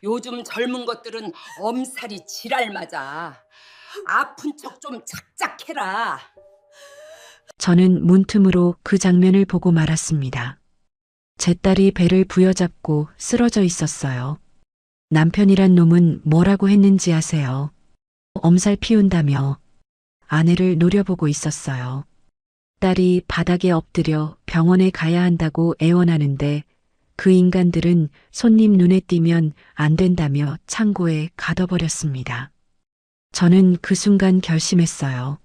요즘 젊은 것들은 엄살이 지랄 맞아. 아픈 척 좀 착착해라. 저는 문틈으로 그 장면을 보고 말았습니다. 제 딸이 배를 부여잡고 쓰러져 있었어요. 남편이란 놈은 뭐라고 했는지 아세요? 엄살 피운다며 아내를 노려보고 있었어요. 딸이 바닥에 엎드려 병원에 가야 한다고 애원하는데 그 인간들은 손님 눈에 띄면 안 된다며 창고에 가둬버렸습니다. 저는 그 순간 결심했어요.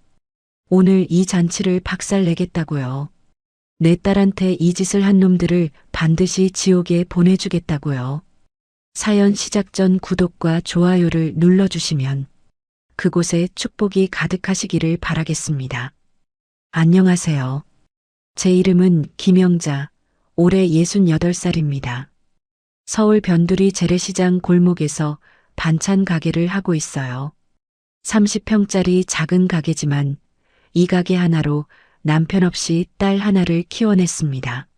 오늘 이 잔치를 박살내겠다고요. 내 딸한테 이 짓을 한 놈들을 반드시 지옥에 보내주겠다고요. 사연 시작 전 구독과 좋아요를 눌러주시면 그곳에 축복이 가득하시기를 바라겠습니다. 안녕하세요. 제 이름은 김영자, 올해 68살입니다. 서울 변두리 재래시장 골목에서 반찬 가게를 하고 있어요. 30평짜리 작은 가게지만 이 가게 하나로 남편 없이 딸 하나를 키워냈습니다.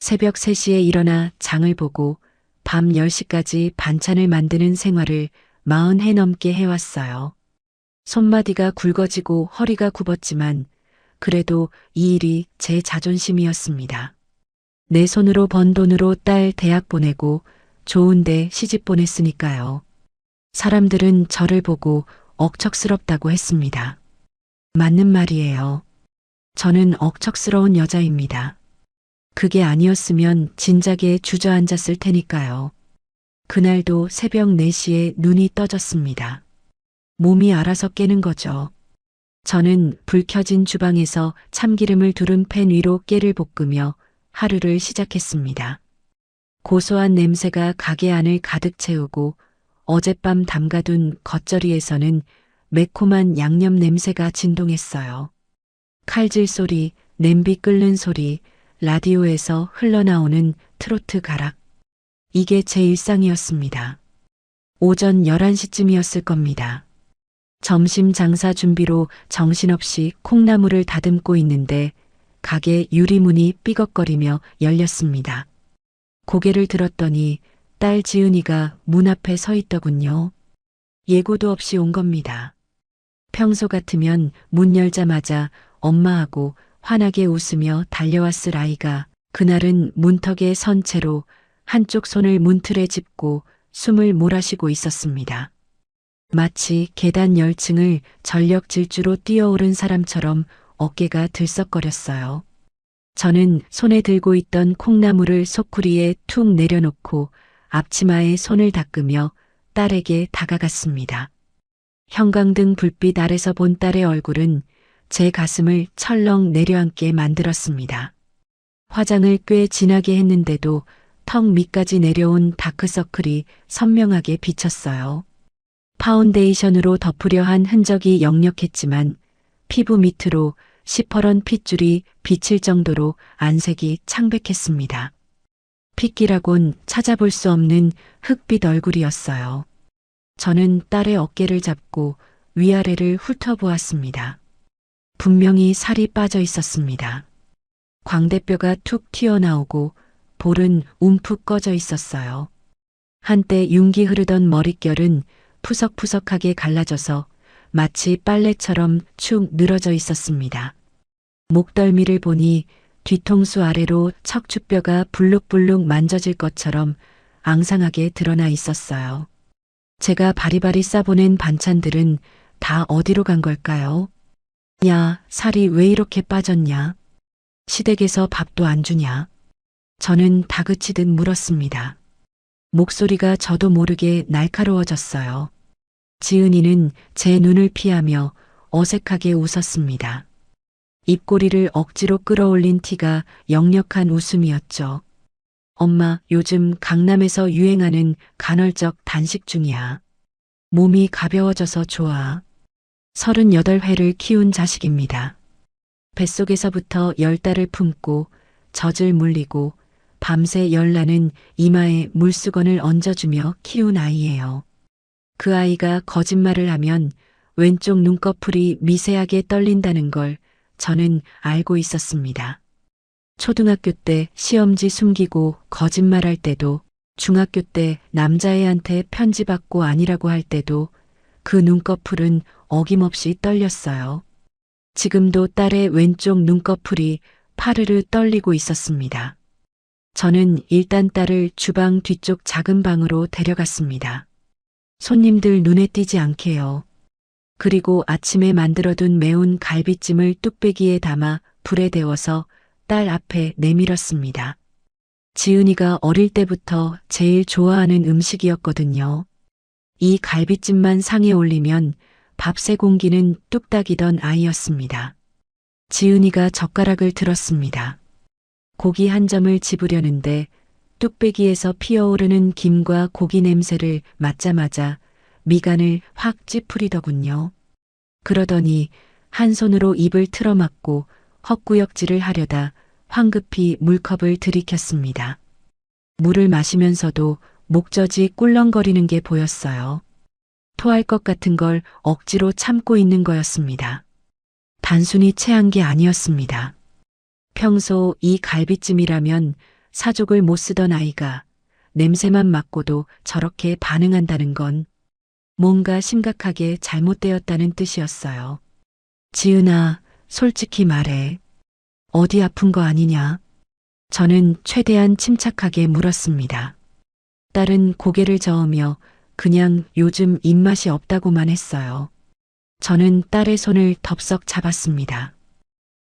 새벽 3시에 일어나 장을 보고 밤 10시까지 반찬을 만드는 생활을 40해 넘게 해왔어요. 손마디가 굵어지고 허리가 굽었지만 그래도 이 일이 제 자존심이었습니다. 내 손으로 번 돈으로 딸 대학 보내고 좋은데 시집 보냈으니까요. 사람들은 저를 보고 억척스럽다고 했습니다. 맞는 말이에요. 저는 억척스러운 여자입니다. 그게 아니었으면 진작에 주저앉았을 테니까요. 그날도 새벽 4시에 눈이 떠졌습니다. 몸이 알아서 깨는 거죠. 저는 불 켜진 주방에서 참기름을 두른 팬 위로 깨를 볶으며 하루를 시작했습니다. 고소한 냄새가 가게 안을 가득 채우고 어젯밤 담가둔 겉절이에서는 매콤한 양념 냄새가 진동했어요. 칼질 소리, 냄비 끓는 소리, 라디오에서 흘러나오는 트로트 가락. 이게 제 일상이었습니다. 오전 11시쯤이었을 겁니다. 점심 장사 준비로 정신없이 콩나물을 다듬고 있는데 가게 유리문이 삐걱거리며 열렸습니다. 고개를 들었더니 딸 지은이가 문 앞에 서 있더군요. 예고도 없이 온 겁니다. 평소 같으면 문 열자마자 엄마하고 환하게 웃으며 달려왔을 아이가 그날은 문턱에 선 채로 한쪽 손을 문틀에 짚고 숨을 몰아쉬고 있었습니다. 마치 계단 10층을 전력 질주로 뛰어오른 사람처럼 어깨가 들썩거렸어요. 저는 손에 들고 있던 콩나물을 소쿠리에 툭 내려놓고 앞치마에 손을 닦으며 딸에게 다가갔습니다. 형광등 불빛 아래서 본 딸의 얼굴은 제 가슴을 철렁 내려앉게 만들었습니다. 화장을 꽤 진하게 했는데도 턱 밑까지 내려온 다크서클이 선명하게 비쳤어요. 파운데이션으로 덮으려 한 흔적이 역력했지만 피부 밑으로 시퍼런 핏줄이 비칠 정도로 안색이 창백했습니다. 핏기라곤 찾아볼 수 없는 흑빛 얼굴이었어요. 저는 딸의 어깨를 잡고 위아래를 훑어보았습니다. 분명히 살이 빠져 있었습니다. 광대뼈가 툭 튀어나오고 볼은 움푹 꺼져 있었어요. 한때 윤기 흐르던 머릿결은 푸석푸석하게 갈라져서 마치 빨래처럼 축 늘어져 있었습니다. 목덜미를 보니 뒤통수 아래로 척추뼈가 불룩불룩 만져질 것처럼 앙상하게 드러나 있었어요. 제가 바리바리 싸보낸 반찬들은 다 어디로 간 걸까요? 야, 살이 왜 이렇게 빠졌냐? 시댁에서 밥도 안 주냐? 저는 다그치듯 물었습니다. 목소리가 저도 모르게 날카로워졌어요. 지은이는 제 눈을 피하며 어색하게 웃었습니다. 입꼬리를 억지로 끌어올린 티가 역력한 웃음이었죠. 엄마, 요즘 강남에서 유행하는 간헐적 단식 중이야. 몸이 가벼워져서 좋아. 38회를 키운 자식입니다. 뱃속에서부터 10달을 품고 젖을 물리고 밤새 열나는 이마에 물수건을 얹어주며 키운 아이예요. 그 아이가 거짓말을 하면 왼쪽 눈꺼풀이 미세하게 떨린다는 걸 저는 알고 있었습니다. 초등학교 때 시험지 숨기고 거짓말할 때도 중학교 때 남자애한테 편지 받고 아니라고 할 때도 그 눈꺼풀은 어김없이 떨렸어요. 지금도 딸의 왼쪽 눈꺼풀이 파르르 떨리고 있었습니다. 저는 일단 딸을 주방 뒤쪽 작은 방으로 데려갔습니다. 손님들 눈에 띄지 않게요. 그리고 아침에 만들어둔 매운 갈비찜을 뚝배기에 담아 불에 데워서 딸 앞에 내밀었습니다. 지은이가 어릴 때부터 제일 좋아하는 음식이었거든요. 이 갈비찜만 상에 올리면 밥 세 공기는 뚝딱이던 아이였습니다. 지은이가 젓가락을 들었습니다. 고기 한 점을 집으려는데 뚝배기에서 피어오르는 김과 고기 냄새를 맡자마자 미간을 확 찌푸리더군요. 그러더니 한 손으로 입을 틀어막고 헛구역질을 하려다 황급히 물컵을 들이켰습니다. 물을 마시면서도 목젖이 꿀렁거리는 게 보였어요. 토할 것 같은 걸 억지로 참고 있는 거였습니다. 단순히 체한 게 아니었습니다. 평소 이 갈비찜이라면 사족을 못 쓰던 아이가 냄새만 맡고도 저렇게 반응한다는 건 뭔가 심각하게 잘못되었다는 뜻이었어요. 지은아, 솔직히 말해. 어디 아픈 거 아니냐? 저는 최대한 침착하게 물었습니다. 딸은 고개를 저으며 그냥 요즘 입맛이 없다고만 했어요. 저는 딸의 손을 덥석 잡았습니다.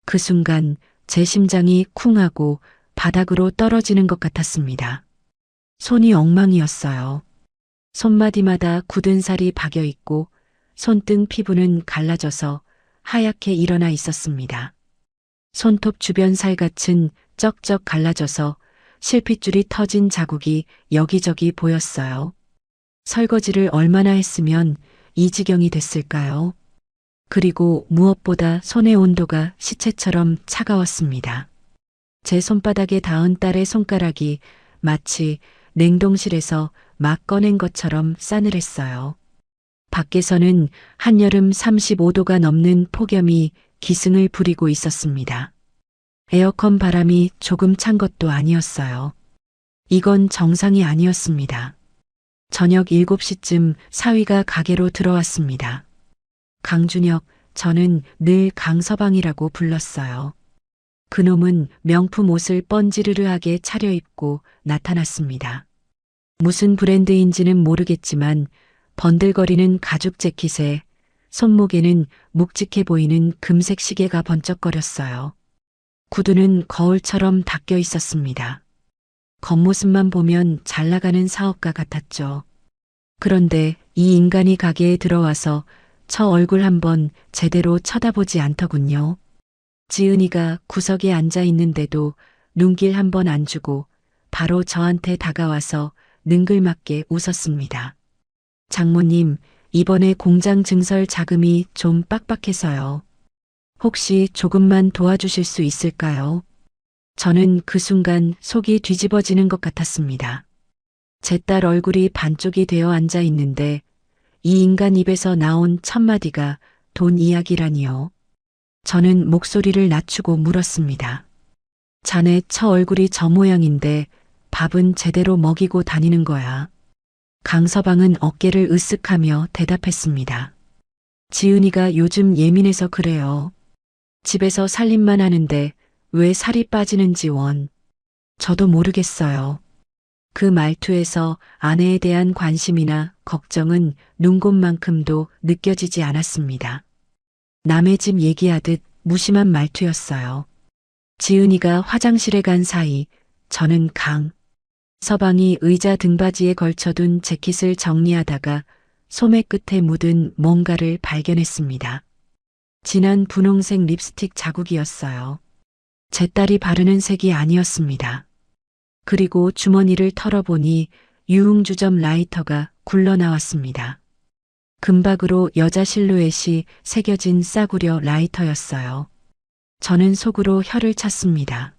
그 순간 제 심장이 쿵하고 바닥으로 떨어지는 것 같았습니다. 손이 엉망이었어요. 손마디마다 굳은 살이 박여 있고 손등 피부는 갈라져서 하얗게 일어나 있었습니다. 손톱 주변 살갗은 쩍쩍 갈라져서 실핏줄이 터진 자국이 여기저기 보였어요. 설거지를 얼마나 했으면 이 지경이 됐을까요? 그리고 무엇보다 손의 온도가 시체처럼 차가웠습니다. 제 손바닥에 닿은 딸의 손가락이 마치 냉동실에서 막 꺼낸 것처럼 싸늘했어요. 밖에서는 한여름 35도가 넘는 폭염이 기승을 부리고 있었습니다. 에어컨 바람이 조금 찬 것도 아니었어요. 이건 정상이 아니었습니다. 저녁 7시쯤 사위가 가게로 들어왔습니다. 강준혁, 저는 늘 강서방이라고 불렀어요. 그놈은 명품 옷을 뻔지르르하게 차려입고 나타났습니다. 무슨 브랜드인지는 모르겠지만 번들거리는 가죽 재킷에 손목에는 묵직해 보이는 금색 시계가 번쩍거렸어요. 구두는 거울처럼 닦여 있었습니다. 겉모습만 보면 잘 나가는 사업가 같았죠. 그런데 이 인간이 가게에 들어와서 저 얼굴 한번 제대로 쳐다보지 않더군요. 지은이가 구석에 앉아 있는데도 눈길 한번 안 주고 바로 저한테 다가와서 능글맞게 웃었습니다. 장모님, 이번에 공장 증설 자금이 좀 빡빡해서요. 혹시 조금만 도와주실 수 있을까요? 저는 그 순간 속이 뒤집어지는 것 같았습니다. 제 딸 얼굴이 반쪽이 되어 앉아 있는데 이 인간 입에서 나온 첫마디가 돈 이야기라니요. 저는 목소리를 낮추고 물었습니다. 자네 처 얼굴이 저 모양인데 밥은 제대로 먹이고 다니는 거야. 강서방은 어깨를 으쓱하며 대답했습니다. 지은이가 요즘 예민해서 그래요. 집에서 살림만 하는데 왜 살이 빠지는지 원. 저도 모르겠어요. 그 말투에서 아내에 대한 관심이나 걱정은 눈곱만큼도 느껴지지 않았습니다. 남의 집 얘기하듯 무심한 말투였어요. 지은이가 화장실에 간 사이 저는 서방이 의자 등받이에 걸쳐둔 재킷을 정리하다가 소매 끝에 묻은 뭔가를 발견했습니다. 진한 분홍색 립스틱 자국이었어요. 제 딸이 바르는 색이 아니었습니다. 그리고 주머니를 털어보니 유흥주점 라이터가 굴러나왔습니다. 금박으로 여자 실루엣이 새겨진 싸구려 라이터였어요. 저는 속으로 혀를 찼습니다.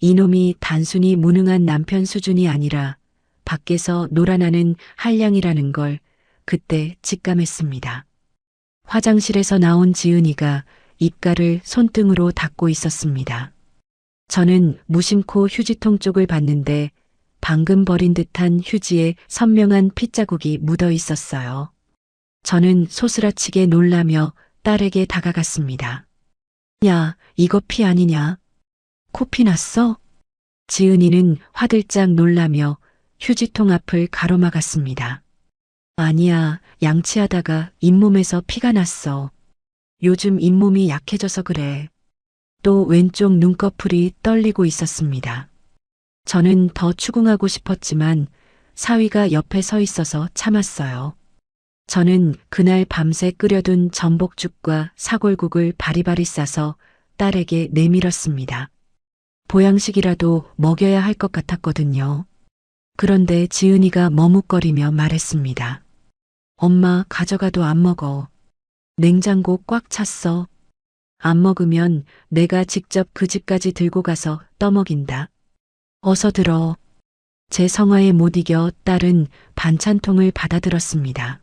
이놈이 단순히 무능한 남편 수준이 아니라 밖에서 놀아나는 한량이라는 걸 그때 직감했습니다. 화장실에서 나온 지은이가 입가를 손등으로 닦고 있었습니다. 저는 무심코 휴지통 쪽을 봤는데 방금 버린 듯한 휴지에 선명한 핏자국이 묻어 있었어요. 저는 소스라치게 놀라며 딸에게 다가갔습니다. 야, 이거 피 아니냐? 코피 났어? 지은이는 화들짝 놀라며 휴지통 앞을 가로막았습니다. 아니야, 양치하다가 잇몸에서 피가 났어. 요즘 잇몸이 약해져서 그래. 또 왼쪽 눈꺼풀이 떨리고 있었습니다. 저는 더 추궁하고 싶었지만 사위가 옆에 서 있어서 참았어요. 저는 그날 밤새 끓여둔 전복죽과 사골국을 바리바리 싸서 딸에게 내밀었습니다. 보양식이라도 먹여야 할 것 같았거든요. 그런데 지은이가 머뭇거리며 말했습니다. 엄마, 가져가도 안 먹어. 냉장고 꽉 찼어. 안 먹으면 내가 직접 그 집까지 들고 가서 떠먹인다. 어서 들어. 제 성화에 못 이겨 딸은 반찬통을 받아들었습니다.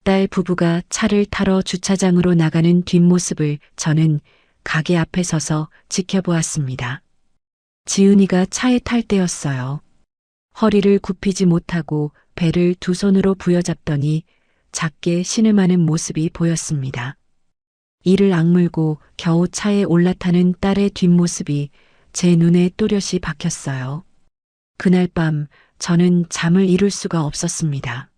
딸 부부가 차를 타러 주차장으로 나가는 뒷모습을 저는 가게 앞에 서서 지켜보았습니다. 지은이가 차에 탈 때였어요. 허리를 굽히지 못하고 배를 두 손으로 부여잡더니 작게 신음하는 모습이 보였습니다. 이를 악물고 겨우 차에 올라타는 딸의 뒷모습이 제 눈에 또렷이 박혔어요. 그날 밤 저는 잠을 이룰 수가 없었습니다.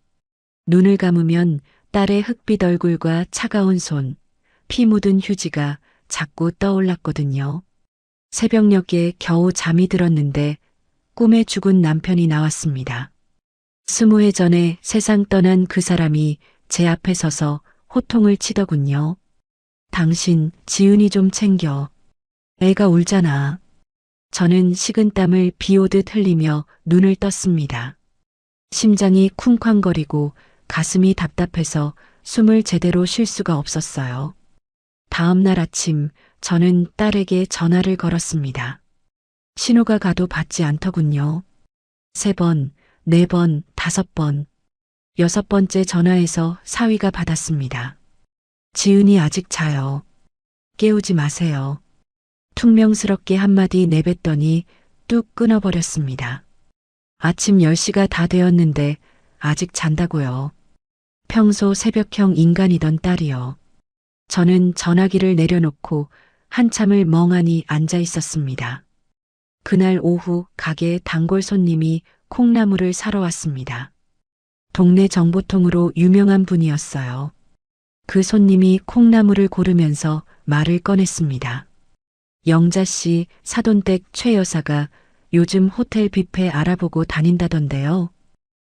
눈을 감으면 딸의 흑빛 얼굴과 차가운 손, 피 묻은 휴지가 자꾸 떠올랐거든요. 새벽녘에 겨우 잠이 들었는데 꿈에 죽은 남편이 나왔습니다. 20해 전에 세상 떠난 그 사람이 제 앞에 서서 호통을 치더군요. 당신 지은이 좀 챙겨. 애가 울잖아. 저는 식은땀을 비오듯 흘리며 눈을 떴습니다. 심장이 쿵쾅거리고 가슴이 답답해서 숨을 제대로 쉴 수가 없었어요. 다음 날 아침 저는 딸에게 전화를 걸었습니다. 신호가 가도 받지 않더군요. 3번, 4번, 5번, 6번째 전화에서 사위가 받았습니다. 지은이 아직 자요. 깨우지 마세요. 퉁명스럽게 한마디 내뱉더니 뚝 끊어버렸습니다. 아침 10시가 다 되었는데 아직 잔다고요. 평소 새벽형 인간이던 딸이요. 저는 전화기를 내려놓고 한참을 멍하니 앉아 있었습니다. 그날 오후 가게에 단골 손님이 콩나물을 사러 왔습니다. 동네 정보통으로 유명한 분이었어요. 그 손님이 콩나물을 고르면서 말을 꺼냈습니다. 영자 씨, 사돈댁 최 여사가 요즘 호텔 뷔페 알아보고 다닌다던데요.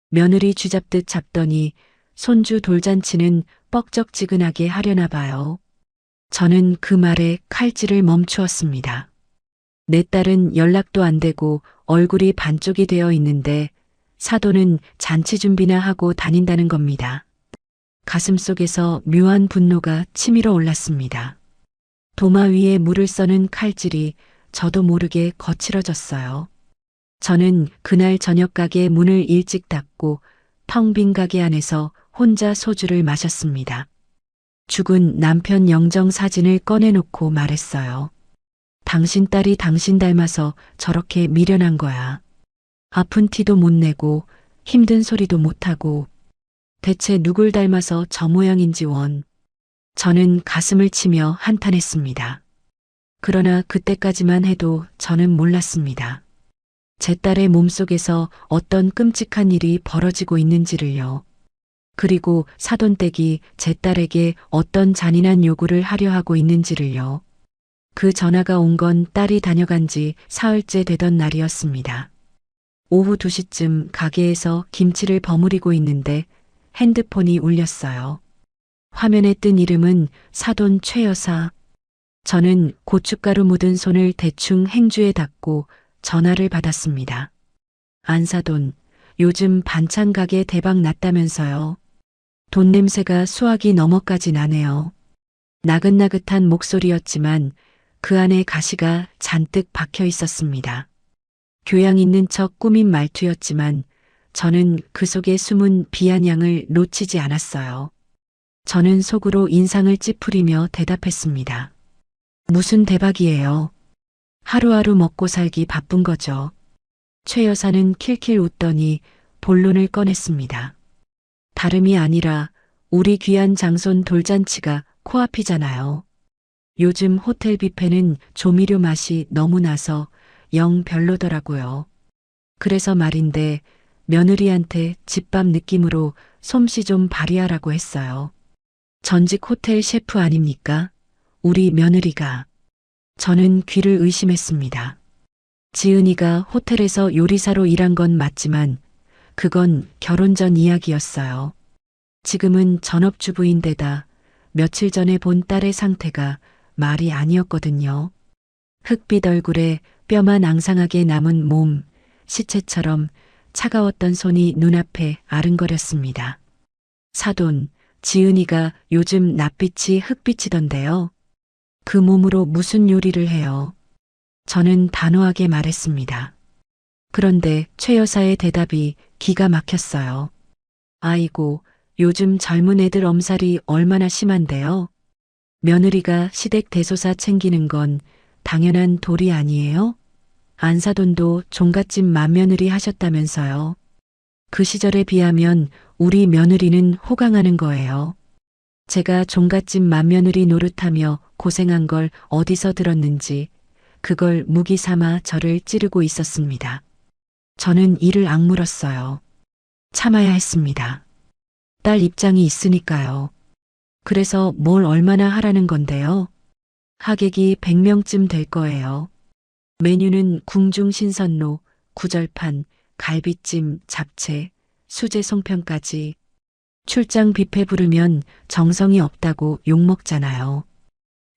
며느리 쥐잡듯 잡더니 손주 돌잔치는 뻑적지근하게 하려나 봐요. 저는 그 말에 칼질을 멈추었습니다. 내 딸은 연락도 안 되고 얼굴이 반쪽이 되어 있는데 사돈은 잔치 준비나 하고 다닌다는 겁니다. 가슴속에서 묘한 분노가 치밀어 올랐습니다. 도마 위에 물을 써는 칼질이 저도 모르게 거칠어졌어요. 저는 그날 저녁 가게 문을 일찍 닫고 텅 빈 가게 안에서 혼자 소주를 마셨습니다. 죽은 남편 영정 사진을 꺼내놓고 말했어요. 당신 딸이 당신 닮아서 저렇게 미련한 거야. 아픈 티도 못 내고 힘든 소리도 못하고 대체 누굴 닮아서 저 모양인지 원. 저는 가슴을 치며 한탄했습니다. 그러나 그때까지만 해도 저는 몰랐습니다. 제 딸의 몸속에서 어떤 끔찍한 일이 벌어지고 있는지를요. 그리고 사돈댁이 제 딸에게 어떤 잔인한 요구를 하려 하고 있는지를요. 그 전화가 온 건 딸이 다녀간 지 사흘째 되던 날이었습니다. 오후 2시쯤 가게에서 김치를 버무리고 있는데 핸드폰이 울렸어요. 화면에 뜬 이름은 사돈 최 여사. 저는 고춧가루 묻은 손을 대충 행주에 닦고 전화를 받았습니다. 안사돈, 요즘 반찬 가게 대박 났다면서요. 돈 냄새가 수화기 너머까지 나네요. 나긋나긋한 목소리였지만 그 안에 가시가 잔뜩 박혀 있었습니다. 교양 있는 척 꾸민 말투였지만 저는 그 속에 숨은 비아냥을 놓치지 않았어요. 저는 속으로 인상을 찌푸리며 대답했습니다. 무슨 대박이에요. 하루하루 먹고 살기 바쁜 거죠. 최 여사는 킬킬 웃더니 본론을 꺼냈습니다. 다름이 아니라 우리 귀한 장손 돌잔치가 코앞이잖아요. 요즘 호텔 뷔페는 조미료 맛이 너무 나서 영 별로더라고요. 그래서 말인데 며느리한테 집밥 느낌으로 솜씨 좀 발휘하라고 했어요. 전직 호텔 셰프 아닙니까? 우리 며느리가. 저는 귀를 의심했습니다. 지은이가 호텔에서 요리사로 일한 건 맞지만 그건 결혼 전 이야기였어요. 지금은 전업주부인데다 며칠 전에 본 딸의 상태가 말이 아니었거든요. 흑빛 얼굴에 뼈만 앙상하게 남은 몸, 시체처럼 차가웠던 손이 눈앞에 아른거렸습니다. 사돈, 지은이가 요즘 낯빛이 흑빛이던데요. 그 몸으로 무슨 요리를 해요? 저는 단호하게 말했습니다. 그런데 최 여사의 대답이 기가 막혔어요. 아이고, 요즘 젊은 애들 엄살이 얼마나 심한데요? 며느리가 시댁 대소사 챙기는 건 당연한 도리 아니에요? 안사돈도 종갓집 맏며느리 하셨다면서요. 그 시절에 비하면 우리 며느리는 호강하는 거예요. 제가 종갓집 맏며느리 노릇하며 고생한 걸 어디서 들었는지 그걸 무기 삼아 저를 찌르고 있었습니다. 저는 이를 악물었어요. 참아야 했습니다. 딸 입장이 있으니까요. 그래서 뭘 얼마나 하라는 건데요? 하객이 100명쯤 될 거예요. 메뉴는 궁중 신선로, 구절판, 갈비찜, 잡채, 수제 송편까지. 출장 뷔페 부르면 정성이 없다고 욕먹잖아요.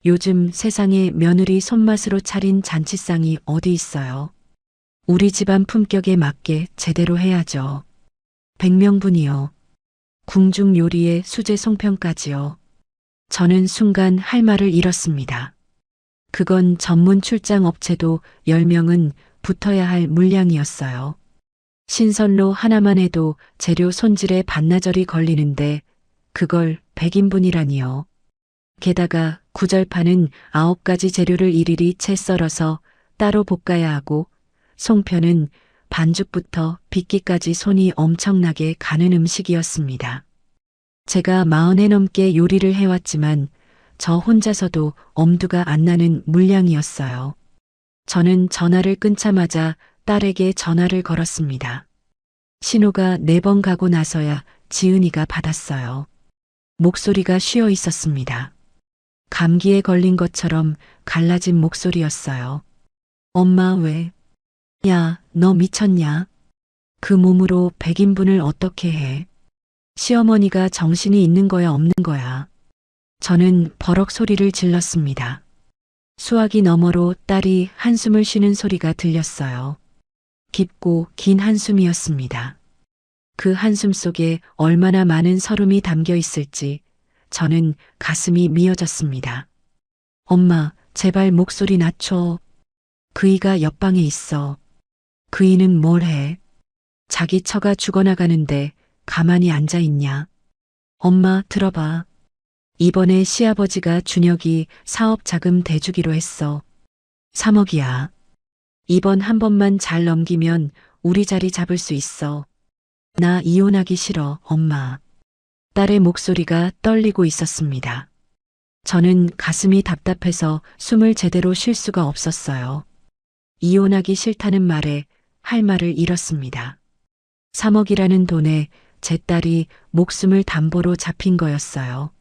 요즘 세상에 며느리 손맛으로 차린 잔치상이 어디 있어요. 우리 집안 품격에 맞게 제대로 해야죠. 100명분이요. 궁중 요리에 수제 송편까지요. 저는 순간 할 말을 잃었습니다. 그건 전문 출장 업체도 10명은 붙어야 할 물량이었어요. 신선로 하나만 해도 재료 손질에 반나절이 걸리는데 그걸 100인분이라니요. 게다가 구절판은 9가지 재료를 일일이 채 썰어서 따로 볶아야 하고 송편은 반죽부터 빚기까지 손이 엄청나게 가는 음식이었습니다. 제가 40해 넘게 요리를 해왔지만 저 혼자서도 엄두가 안 나는 물량이었어요. 저는 전화를 끊자마자 딸에게 전화를 걸었습니다. 신호가 4번 가고 나서야 지은이가 받았어요. 목소리가 쉬어 있었습니다. 감기에 걸린 것처럼 갈라진 목소리였어요. 엄마 왜? 야, 너 미쳤냐? 그 몸으로 100인분을 어떻게 해? 시어머니가 정신이 있는 거야 없는 거야? 저는 버럭 소리를 질렀습니다. 수화기 너머로 딸이 한숨을 쉬는 소리가 들렸어요. 깊고 긴 한숨이었습니다. 그 한숨 속에 얼마나 많은 서름이 담겨 있을지 저는 가슴이 미어졌습니다. 엄마, 제발 목소리 낮춰. 그이가 옆방에 있어. 그이는 뭘 해? 자기 처가 죽어나가는데 가만히 앉아 있냐? 엄마, 들어봐. 이번에 시아버지가 준혁이 사업 자금 대주기로 했어. 3억이야. 이번 한 번만 잘 넘기면 우리 자리 잡을 수 있어. 나 이혼하기 싫어, 엄마. 딸의 목소리가 떨리고 있었습니다. 저는 가슴이 답답해서 숨을 제대로 쉴 수가 없었어요. 이혼하기 싫다는 말에 할 말을 잃었습니다. 3억이라는 돈에 제 딸이 목숨을 담보로 잡힌 거였어요.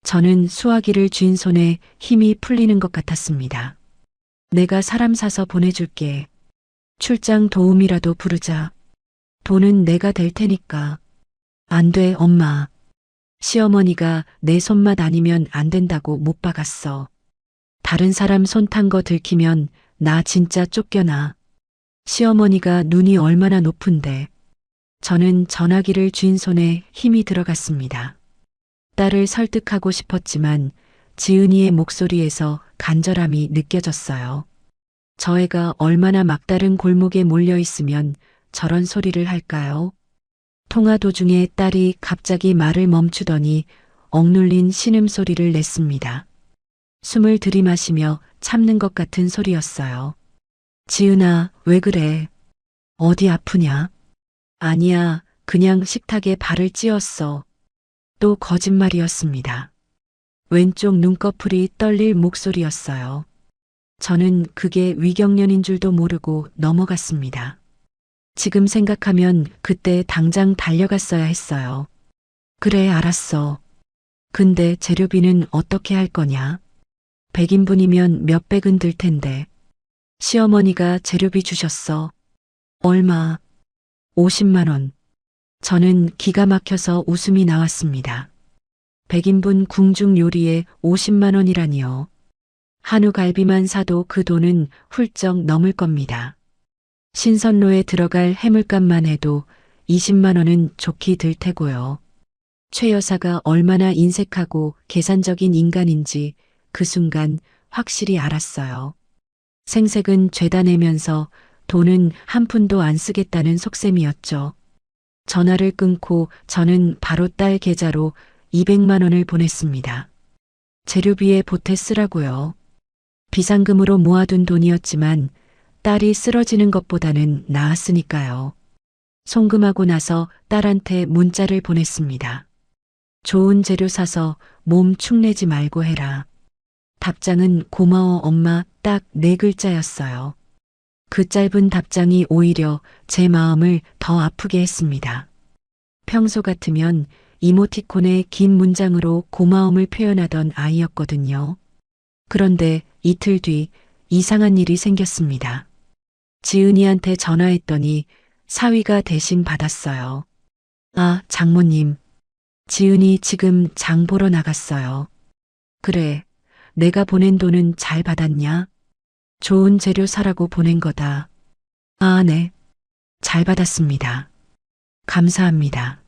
저는 수화기를 쥔 손에 힘이 풀리는 것 같았습니다. 내가 사람 사서 보내줄게. 출장 도움이라도 부르자. 돈은 내가 댈 테니까. 안 돼, 엄마. 시어머니가 내 손맛 아니면 안 된다고 못 박았어. 다른 사람 손 탄 거 들키면 나 진짜 쫓겨나. 시어머니가 눈이 얼마나 높은데. 저는 전화기를 쥔 손에 힘이 들어갔습니다. 딸을 설득하고 싶었지만 지은이의 목소리에서 간절함이 느껴졌어요. 저 애가 얼마나 막다른 골목에 몰려 있으면 저런 소리를 할까요? 통화 도중에 딸이 갑자기 말을 멈추더니 억눌린 신음소리를 냈습니다. 숨을 들이마시며 참는 것 같은 소리였어요. 지은아, 왜 그래? 어디 아프냐? 아니야, 그냥 식탁에 발을 찧었어. 또 거짓말이었습니다. 왼쪽 눈꺼풀이 떨릴 목소리였어요. 저는 그게 위경련인 줄도 모르고 넘어갔습니다. 지금 생각하면 그때 당장 달려갔어야 했어요. 그래, 알았어. 근데 재료비는 어떻게 할 거냐? 100인분이면 몇백은 들 텐데. 시어머니가 재료비 주셨어. 얼마? 50만 원. 저는 기가 막혀서 웃음이 나왔습니다. 100인분 궁중 요리에 50만 원이라니요. 한우 갈비만 사도 그 돈은 훌쩍 넘을 겁니다. 신선로에 들어갈 해물값만 해도 20만 원은 좋게 들 테고요. 최 여사가 얼마나 인색하고 계산적인 인간인지 그 순간 확실히 알았어요. 생색은 죄다 내면서 돈은 한 푼도 안 쓰겠다는 속셈이었죠. 전화를 끊고 저는 바로 딸 계좌로 200만 원을 보냈습니다. 재료비에 보태 쓰라고요. 비상금으로 모아둔 돈이었지만 딸이 쓰러지는 것보다는 나았으니까요. 송금하고 나서 딸한테 문자를 보냈습니다. 좋은 재료 사서 몸 축내지 말고 해라. 답장은 고마워 엄마 딱 4글자였어요. 그 짧은 답장이 오히려 제 마음을 더 아프게 했습니다. 평소 같으면 이모티콘의 긴 문장으로 고마움을 표현하던 아이였거든요. 그런데 이틀 뒤 이상한 일이 생겼습니다. 지은이한테 전화했더니 사위가 대신 받았어요. 아, 장모님. 지은이 지금 장 보러 나갔어요. 그래, 내가 보낸 돈은 잘 받았냐? 좋은 재료 사라고 보낸 거다. 아, 네. 잘 받았습니다. 감사합니다.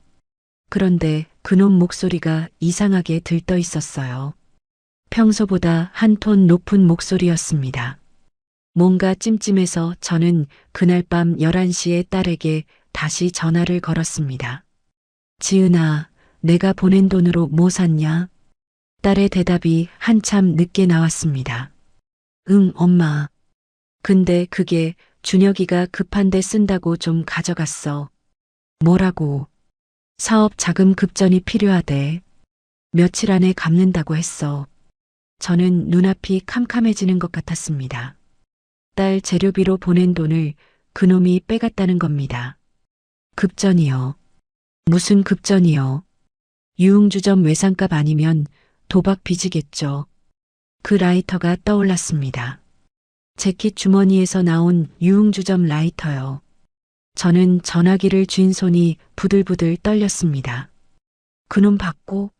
그런데 그놈 목소리가 이상하게 들떠 있었어요. 평소보다 한 톤 높은 목소리였습니다. 뭔가 찜찜해서 저는 그날 밤 11시에 딸에게 다시 전화를 걸었습니다. 지은아, 내가 보낸 돈으로 뭐 샀냐? 딸의 대답이 한참 늦게 나왔습니다. 응, 엄마. 근데 그게 준혁이가 급한데 쓴다고 좀 가져갔어. 뭐라고? 사업 자금 급전이 필요하대. 며칠 안에 갚는다고 했어. 저는 눈앞이 캄캄해지는 것 같았습니다. 딸 재료비로 보낸 돈을 그놈이 빼갔다는 겁니다. 급전이요. 무슨 급전이요? 유흥주점 외상값 아니면 도박 빚이겠죠. 그 라이터가 떠올랐습니다. 재킷 주머니에서 나온 유흥주점 라이터요. 저는 전화기를 쥔 손이 부들부들 떨렸습니다. 그놈 받고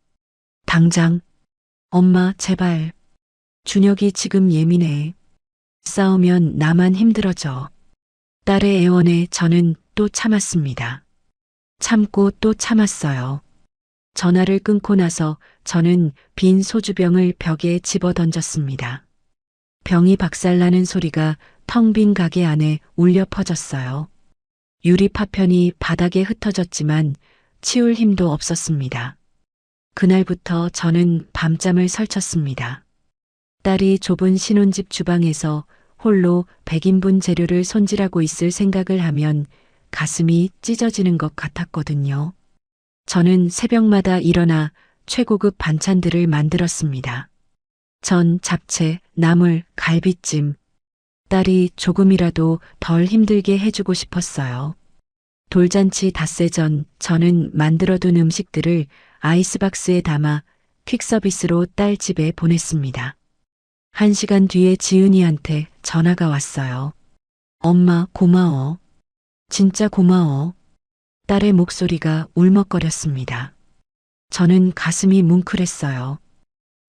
당장 엄마 제발. 준혁이 지금 예민해. 싸우면 나만 힘들어져. 딸의 애원에 저는 또 참았습니다. 참고 또 참았어요. 전화를 끊고 나서 저는 빈 소주병을 벽에 집어 던졌습니다. 병이 박살나는 소리가 텅 빈 가게 안에 울려 퍼졌어요. 유리 파편이 바닥에 흩어졌지만 치울 힘도 없었습니다. 그날부터 저는 밤잠을 설쳤습니다. 딸이 좁은 신혼집 주방에서 홀로 100인분 재료를 손질하고 있을 생각을 하면 가슴이 찢어지는 것 같았거든요. 저는 새벽마다 일어나 최고급 반찬들을 만들었습니다. 전, 잡채, 나물, 갈비찜. 딸이 조금이라도 덜 힘들게 해주고 싶었어요. 돌잔치 닷새 전 저는 만들어둔 음식들을 아이스박스에 담아 퀵서비스로 딸 집에 보냈습니다. 1시간 뒤에 지은이한테 전화가 왔어요. 엄마 고마워. 진짜 고마워. 딸의 목소리가 울먹거렸습니다. 저는 가슴이 뭉클했어요.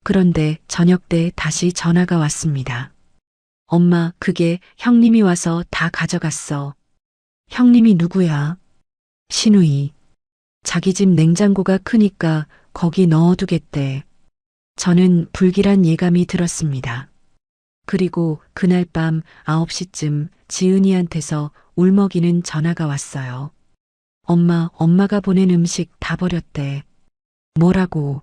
그런데 저녁 때 다시 전화가 왔습니다. 엄마, 그게 형님이 와서 다 가져갔어. 형님이 누구야? 신우이. 자기 집 냉장고가 크니까 거기 넣어두겠대. 저는 불길한 예감이 들었습니다. 그리고 그날 밤 9시쯤 지은이한테서 울먹이는 전화가 왔어요. 엄마가 보낸 음식 다 버렸대. 뭐라고?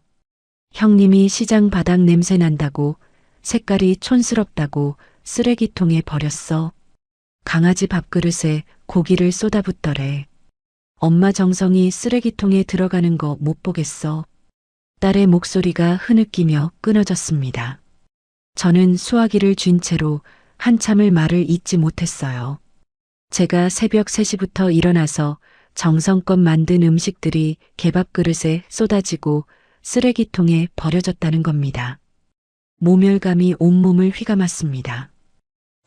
형님이 시장 바닥 냄새 난다고, 색깔이 촌스럽다고 쓰레기통에 버렸어. 강아지 밥그릇에 고기를 쏟아붓더래. 엄마 정성이 쓰레기통에 들어가는 거 못 보겠어. 딸의 목소리가 흐느끼며 끊어졌습니다. 저는 수화기를 쥔 채로 한참을 말을 잇지 못했어요. 제가 새벽 3시부터 일어나서 정성껏 만든 음식들이 개밥 그릇에 쏟아지고 쓰레기통에 버려졌다는 겁니다. 모멸감이 온몸을 휘감았습니다.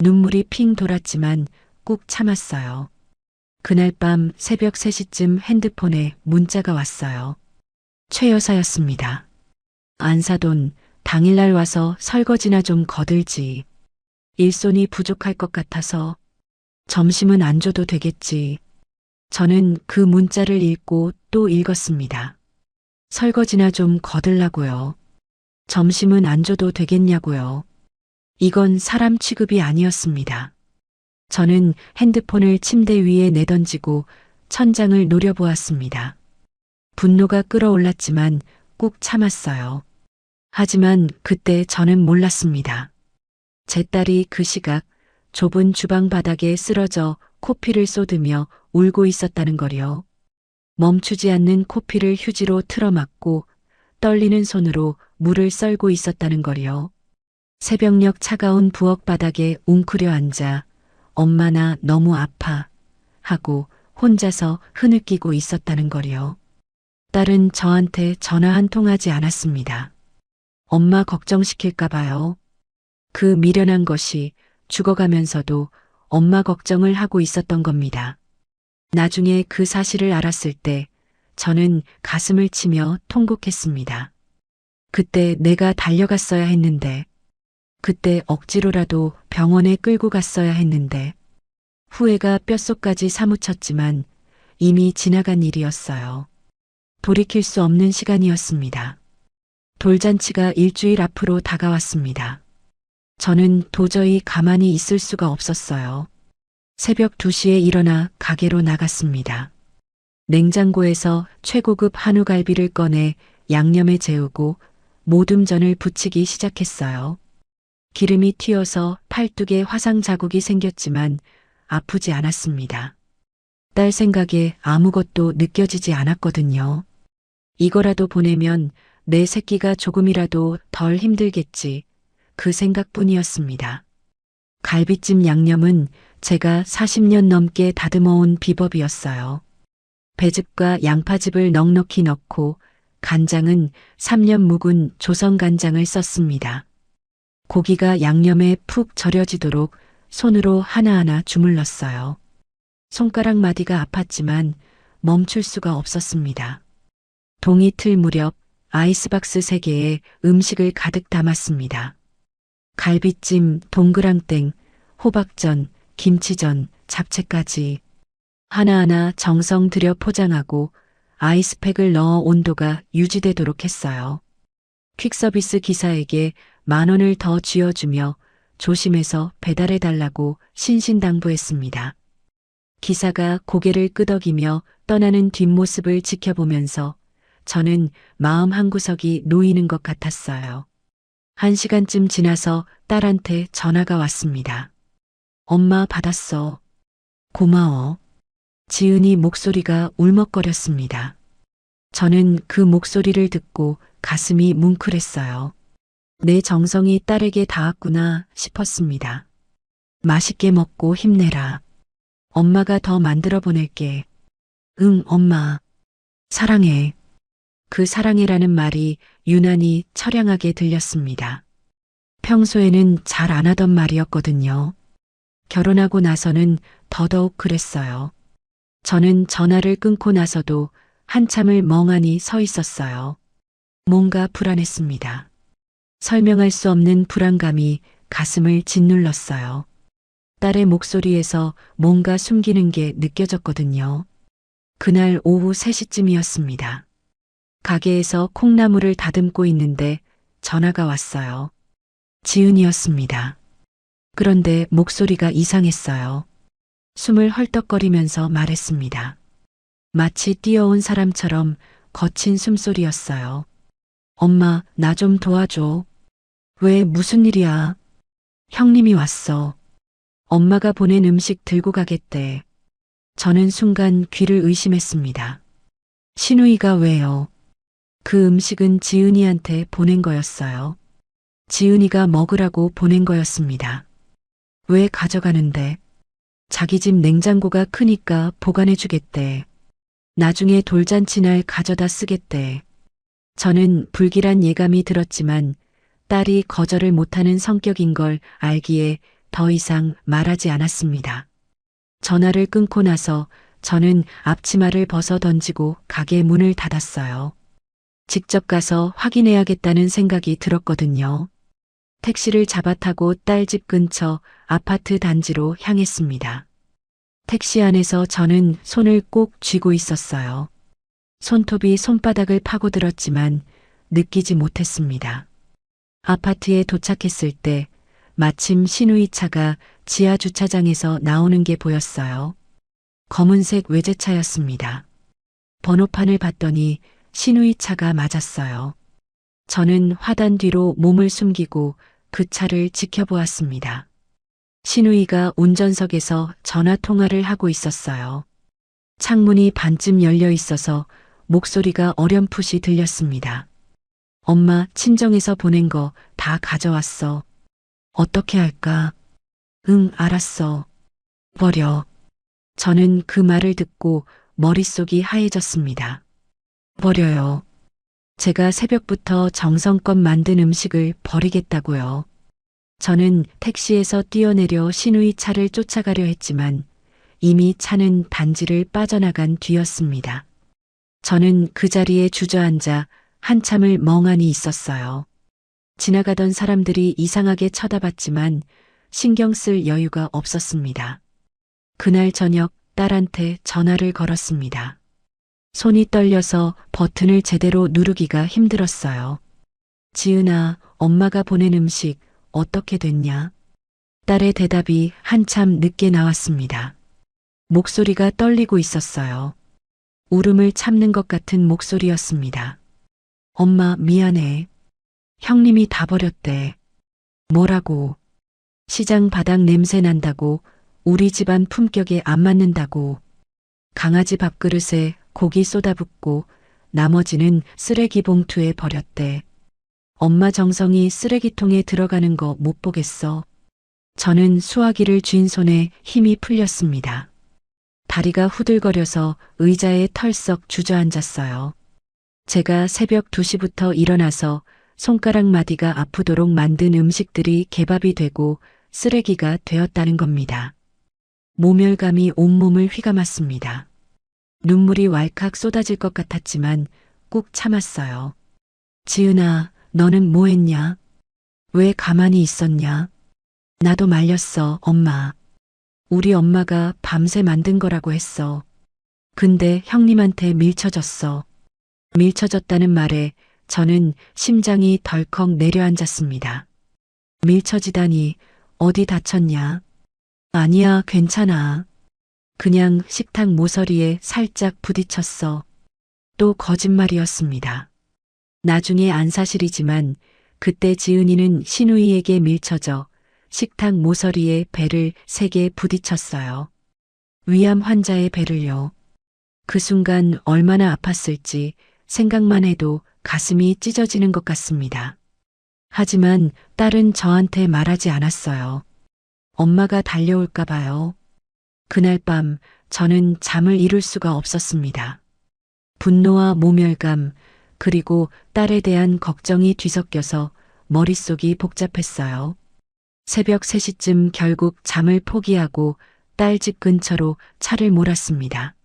눈물이 핑 돌았지만 꾹 참았어요. 그날 밤 새벽 3시쯤 핸드폰에 문자가 왔어요. 최 여사였습니다. 안사돈, 당일날 와서 설거지나 좀 거들지. 일손이 부족할 것 같아서 점심은 안 줘도 되겠지. 저는 그 문자를 읽고 또 읽었습니다. 설거지나 좀 거들라고요. 점심은 안 줘도 되겠냐고요. 이건 사람 취급이 아니었습니다. 저는 핸드폰을 침대 위에 내던지고 천장을 노려보았습니다. 분노가 끓어올랐지만 꾹 참았어요. 하지만 그때 저는 몰랐습니다. 제 딸이 그 시각 좁은 주방 바닥에 쓰러져 코피를 쏟으며 울고 있었다는 거요. 멈추지 않는 코피를 휴지로 틀어막고 떨리는 손으로 물을 썰고 있었다는 거요. 새벽녘 차가운 부엌 바닥에 웅크려 앉아 엄마 나 너무 아파 하고 혼자서 흐느끼고 있었다는 거요. 딸은 저한테 전화 한 통 하지 않았습니다. 엄마 걱정시킬까 봐요. 그 미련한 것이 죽어가면서도 엄마 걱정을 하고 있었던 겁니다. 나중에 그 사실을 알았을 때 저는 가슴을 치며 통곡했습니다. 그때 내가 달려갔어야 했는데, 그때 억지로라도 병원에 끌고 갔어야 했는데, 후회가 뼛속까지 사무쳤지만 이미 지나간 일이었어요. 돌이킬 수 없는 시간이었습니다. 돌잔치가 일주일 앞으로 다가왔습니다. 저는 도저히 가만히 있을 수가 없었어요. 새벽 2시에 일어나 가게로 나갔습니다. 냉장고에서 최고급 한우갈비를 꺼내 양념에 재우고 모둠전을 부치기 시작했어요. 기름이 튀어서 팔뚝에 화상 자국이 생겼지만 아프지 않았습니다. 딸 생각에 아무것도 느껴지지 않았거든요. 이거라도 보내면 내 새끼가 조금이라도 덜 힘들겠지. 그 생각뿐이었습니다. 갈비찜 양념은 제가 40년 넘게 다듬어온 비법이었어요. 배즙과 양파즙을 넉넉히 넣고 간장은 3년 묵은 조선 간장을 썼습니다. 고기가 양념에 푹 절여지도록 손으로 하나하나 주물렀어요. 손가락 마디가 아팠지만 멈출 수가 없었습니다. 동이틀 무렵 아이스박스 3개에 음식을 가득 담았습니다. 갈비찜, 동그랑땡, 호박전, 김치전, 잡채까지 하나하나 정성 들여 포장하고 아이스팩을 넣어 온도가 유지되도록 했어요. 퀵서비스 기사에게 10,000원을 더 쥐어주며 조심해서 배달해달라고 신신당부했습니다. 기사가 고개를 끄덕이며 떠나는 뒷모습을 지켜보면서 저는 마음 한구석이 놓이는 것 같았어요. 1시간쯤 지나서 딸한테 전화가 왔습니다. 엄마 받았어. 고마워. 지은이 목소리가 울먹거렸습니다. 저는 그 목소리를 듣고 가슴이 뭉클했어요. 내 정성이 딸에게 닿았구나 싶었습니다. 맛있게 먹고 힘내라. 엄마가 더 만들어 보낼게. 응, 엄마. 사랑해. 그 사랑해라는 말이 유난히 처량하게 들렸습니다. 평소에는 잘 안 하던 말이었거든요. 결혼하고 나서는 더더욱 그랬어요. 저는 전화를 끊고 나서도 한참을 멍하니 서 있었어요. 뭔가 불안했습니다. 설명할 수 없는 불안감이 가슴을 짓눌렀어요. 딸의 목소리에서 뭔가 숨기는 게 느껴졌거든요. 그날 오후 3시쯤이었습니다. 가게에서 콩나물을 다듬고 있는데 전화가 왔어요. 지은이었습니다. 그런데 목소리가 이상했어요. 숨을 헐떡거리면서 말했습니다. 마치 뛰어온 사람처럼 거친 숨소리였어요. 엄마, 나 좀 도와줘. 왜, 무슨 일이야? 형님이 왔어. 엄마가 보낸 음식 들고 가겠대. 저는 순간 귀를 의심했습니다. 신우이가 왜요? 그 음식은 지은이한테 보낸 거였어요. 지은이가 먹으라고 보낸 거였습니다. 왜 가져가는데? 자기 집 냉장고가 크니까 보관해 주겠대. 나중에 돌잔치 날 가져다 쓰겠대. 저는 불길한 예감이 들었지만 딸이 거절을 못하는 성격인 걸 알기에 더 이상 말하지 않았습니다. 전화를 끊고 나서 저는 앞치마를 벗어 던지고 가게 문을 닫았어요. 직접 가서 확인해야겠다는 생각이 들었거든요. 택시를 잡아 타고 딸 집 근처 아파트 단지로 향했습니다. 택시 안에서 저는 손을 꼭 쥐고 있었어요. 손톱이 손바닥을 파고들었지만 느끼지 못했습니다. 아파트에 도착했을 때 마침 신우이 차가 지하 주차장에서 나오는 게 보였어요. 검은색 외제차였습니다. 번호판을 봤더니 신우이 차가 맞았어요. 저는 화단 뒤로 몸을 숨기고 그 차를 지켜보았습니다. 신우이가 운전석에서 전화 통화를 하고 있었어요. 창문이 반쯤 열려 있어서 목소리가 어렴풋이 들렸습니다. 엄마 친정에서 보낸 거 다 가져왔어. 어떻게 할까? 응, 알았어. 버려. 저는 그 말을 듣고 머릿속이 하얘졌습니다. 버려요. 제가 새벽부터 정성껏 만든 음식을 버리겠다고요. 저는 택시에서 뛰어내려 신우이 차를 쫓아가려 했지만 이미 차는 단지를 빠져나간 뒤였습니다. 저는 그 자리에 주저앉아 한참을 멍하니 있었어요. 지나가던 사람들이 이상하게 쳐다봤지만 신경 쓸 여유가 없었습니다. 그날 저녁 딸한테 전화를 걸었습니다. 손이 떨려서 버튼을 제대로 누르기가 힘들었어요. 지은아, 엄마가 보낸 음식 어떻게 됐냐? 딸의 대답이 한참 늦게 나왔습니다. 목소리가 떨리고 있었어요. 울음을 참는 것 같은 목소리였습니다. 엄마, 미안해. 형님이 다 버렸대. 뭐라고? 시장 바닥 냄새 난다고, 우리 집안 품격에 안 맞는다고. 강아지 밥그릇에 고기 쏟아붓고 나머지는 쓰레기 봉투에 버렸대. 엄마 정성이 쓰레기통에 들어가는 거 못 보겠어. 저는 수화기를 쥔 손에 힘이 풀렸습니다. 다리가 후들거려서 의자에 털썩 주저앉았어요. 제가 새벽 2시부터 일어나서 손가락 마디가 아프도록 만든 음식들이 개밥이 되고 쓰레기가 되었다는 겁니다. 모멸감이 온몸을 휘감았습니다. 눈물이 왈칵 쏟아질 것 같았지만 꾹 참았어요. 지은아, 너는 뭐 했냐? 왜 가만히 있었냐? 나도 말렸어, 엄마. 우리 엄마가 밤새 만든 거라고 했어. 근데 형님한테 밀쳐졌어. 밀쳐졌다는 말에 저는 심장이 덜컥 내려앉았습니다. 밀쳐지다니 어디 다쳤냐? 아니야, 괜찮아. 그냥 식탁 모서리에 살짝 부딪혔어. 또 거짓말이었습니다. 나중에 안 사실이지만 그때 지은이는 신우이에게 밀쳐져 식탁 모서리에 배를 3개 부딪혔어요. 위암 환자의 배를요. 그 순간 얼마나 아팠을지 생각만 해도 가슴이 찢어지는 것 같습니다. 하지만 딸은 저한테 말하지 않았어요. 엄마가 달려올까 봐요. 그날 밤 저는 잠을 이룰 수가 없었습니다. 분노와 모멸감, 그리고 딸에 대한 걱정이 뒤섞여서 머릿속이 복잡했어요. 새벽 3시쯤 결국 잠을 포기하고 딸 집 근처로 차를 몰았습니다.